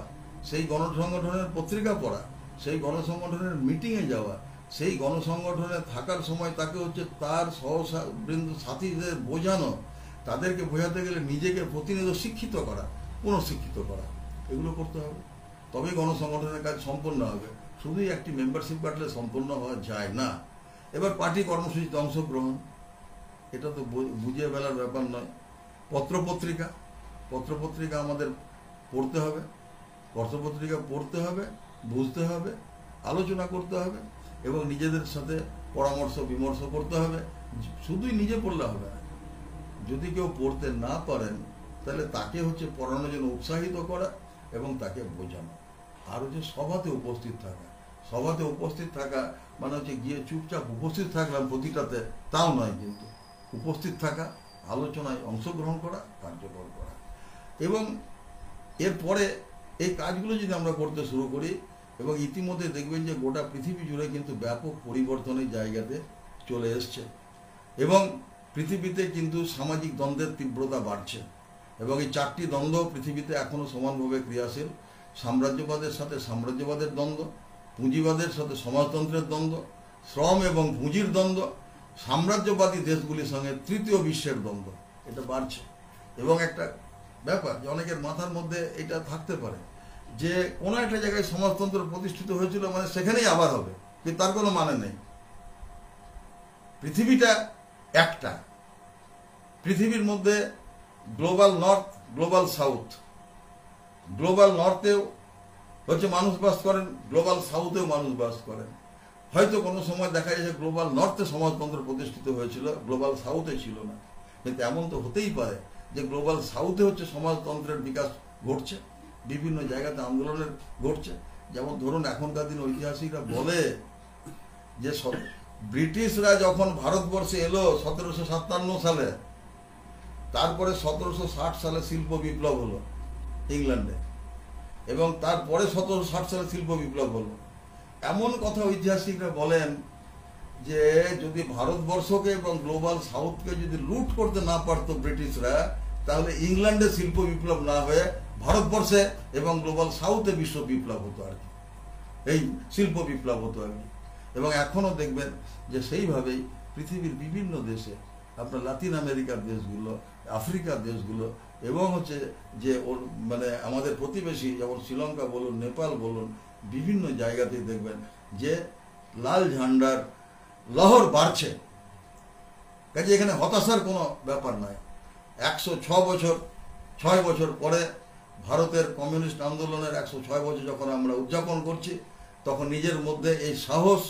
সেই গণসংগঠনের পত্রিকা পড়া, সেই গণসংগঠনের মিটিংয়ে যাওয়া, সেই গণসংগঠনে থাকার সময় তাকে হচ্ছে তার সহবৃন্দ সাথীদের বোঝানো, তাদেরকে বোঝাতে গেলে নিজেকে প্রতিনিয়ত শিক্ষিত করা, পুনঃশিক্ষিত করা, এগুলো করতে হবে। তবেই গণসংগঠনের কাজ সম্পন্ন হবে। শুধুই একটি মেম্বারশিপ কাটলে সম্পন্ন হওয়া যায় না। এবার পার্টি কর্মসূচিতে অংশগ্রহণ, এটা তো বুঝিয়ে ফেলার ব্যাপার নয়। পত্রপত্রিকা আমাদের পড়তে হবে, পত্রপত্রিকা পড়তে হবে, বুঝতে হবে, আলোচনা করতে হবে এবং নিজেদের সাথে পরামর্শ বিমর্শ করতে হবে। শুধুই নিজে পড়লে হবে না। যদি কেউ পড়তে না পারেন তাহলে তাকে হচ্ছে পড়ানোর জন্য উৎসাহিত করা এবং তাকে বোঝানো। আর হচ্ছে সভাতে উপস্থিত থাকা। সভাতে উপস্থিত থাকা মানে হচ্ছে গিয়ে চুপচাপ উপস্থিত থাকলাম প্রতিটাতে, তাও নয়, কিন্তু উপস্থিত থাকা, আলোচনায় অংশগ্রহণ করা, কার্যকর করা। এবং এরপরে এই কাজগুলো যদি আমরা করতে শুরু করি, এবং ইতিমধ্যে দেখবেন যে গোটা পৃথিবী জুড়ে কিন্তু ব্যাপক পরিবর্তনের জায়গাতে চলে এসছে এবং পৃথিবীতে কিন্তু সামাজিক দ্বন্দ্বের তীব্রতা বাড়ছে এবং এই চারটি দ্বন্দ্ব পৃথিবীতে এখনও সমানভাবে ক্রিয়াশীল। সাম্রাজ্যবাদের সাথে সাম্রাজ্যবাদের দ্বন্দ্ব, পুঁজিবাদের সাথে সমাজতন্ত্রের দ্বন্দ্ব, শ্রম এবং পুঁজির দ্বন্দ্ব, সাম্রাজ্যবাদী দেশগুলির সঙ্গে তৃতীয় বিশ্বের দ্বন্দ্ব, এটা বাড়ছে। এবং একটা ব্যাপার যে অনেকের মাথার মধ্যে এটা থাকতে পারে যে কোনো একটা জায়গায় সমাজতন্ত্র প্রতিষ্ঠিত হয়েছিল মানে সেখানেই আবার হবে, কিন্তু তার কোনো মানে নেই। পৃথিবীটা একটা, পৃথিবীর মধ্যে গ্লোবাল নর্থ, গ্লোবাল সাউথ। গ্লোবাল নর্থেও হচ্ছে মানুষ বাস করেন, গ্লোবাল সাউথেও মানুষ বাস করেন। হয়তো কোনো সময় দেখা যায় যে গ্লোবাল নর্থে সমাজতন্ত্র প্রতিষ্ঠিত হয়েছিল, গ্লোবাল সাউথে ছিল না। কিন্তু এমন তো হতেই পারে যে গ্লোবাল সাউথে হচ্ছে সমাজতন্ত্রের বিকাশ ঘটছে, বিভিন্ন জায়গাতে আন্দোলনের ঘটছে। যেমন ধরুন এখনকার দিন ঐতিহাসিকরা বলে যে ব্রিটিশরা যখন ভারতবর্ষে এলো 1757 সালে, তারপরে 1760 সালে শিল্প বিপ্লব হলো ইংল্যান্ডে এবং তারপরে 1760 সালে শিল্প বিপ্লব হলো। এমন কথা ঐতিহাসিকরা বলেন যে যদি ভারতবর্ষকে এবং গ্লোবাল সাউথকে যদি লুট করতে না পারতো ব্রিটিশরা, তাহলে ইংল্যান্ডে শিল্প বিপ্লব না হয়ে ভারতবর্ষে এবং গ্লোবাল সাউথে বিশ্ব বিপ্লব হতো আর কি, এই শিল্প বিপ্লব হতো আর কি। এবং এখনো দেখবেন যে সেইভাবেই পৃথিবীর বিভিন্ন দেশে, আপনার লাতিন আমেরিকার দেশগুলো, আফ্রিকার দেশগুলো এবং হচ্ছে যে মানে আমাদের প্রতিবেশী যেমন শ্রীলঙ্কা বলুন, নেপাল বলুন, বিভিন্ন জায়গাতেই দেখবেন যে লাল ঝান্ডার লহর বাড়ছে। কাজে এখানে হতাশার কোনো ব্যাপার নয়। 106 বছর পরে ভারতের কমিউনিস্ট আন্দোলনের 106 বছর যখন আমরা উদযাপন করছি, তখন নিজের মধ্যে এই সাহস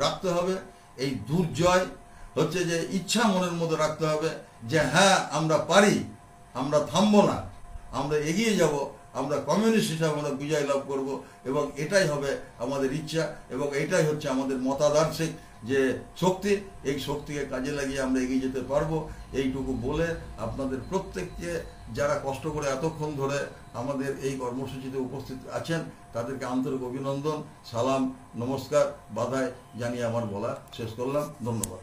রাখতে হবে, এই দুর্জয় হচ্ছে যে ইচ্ছা মনের মধ্যে রাখতে হবে যে হ্যাঁ আমরা পারি, আমরা থামবো না, আমরা এগিয়ে যাব, আমরা কমিউনিস্ট হিসাবে আমরা বিজয় লাভ করব এবং এটাই হবে আমাদের ইচ্ছা এবং এটাই হচ্ছে আমাদের মতাদর্শিক যে শক্তি। এই শক্তিকে কাজে লাগিয়ে আমরা এগিয়ে যেতে পারবো। এইটুকু বলে আপনাদের প্রত্যেককে যারা কষ্ট করে এতক্ষণ ধরে আমাদের এই কর্মসূচিতে উপস্থিত আছেন তাদেরকে আন্তরিক অভিনন্দন, সালাম, নমস্কার, বাধাই জানিয়ে আমার বলা শেষ করলাম। ধন্যবাদ।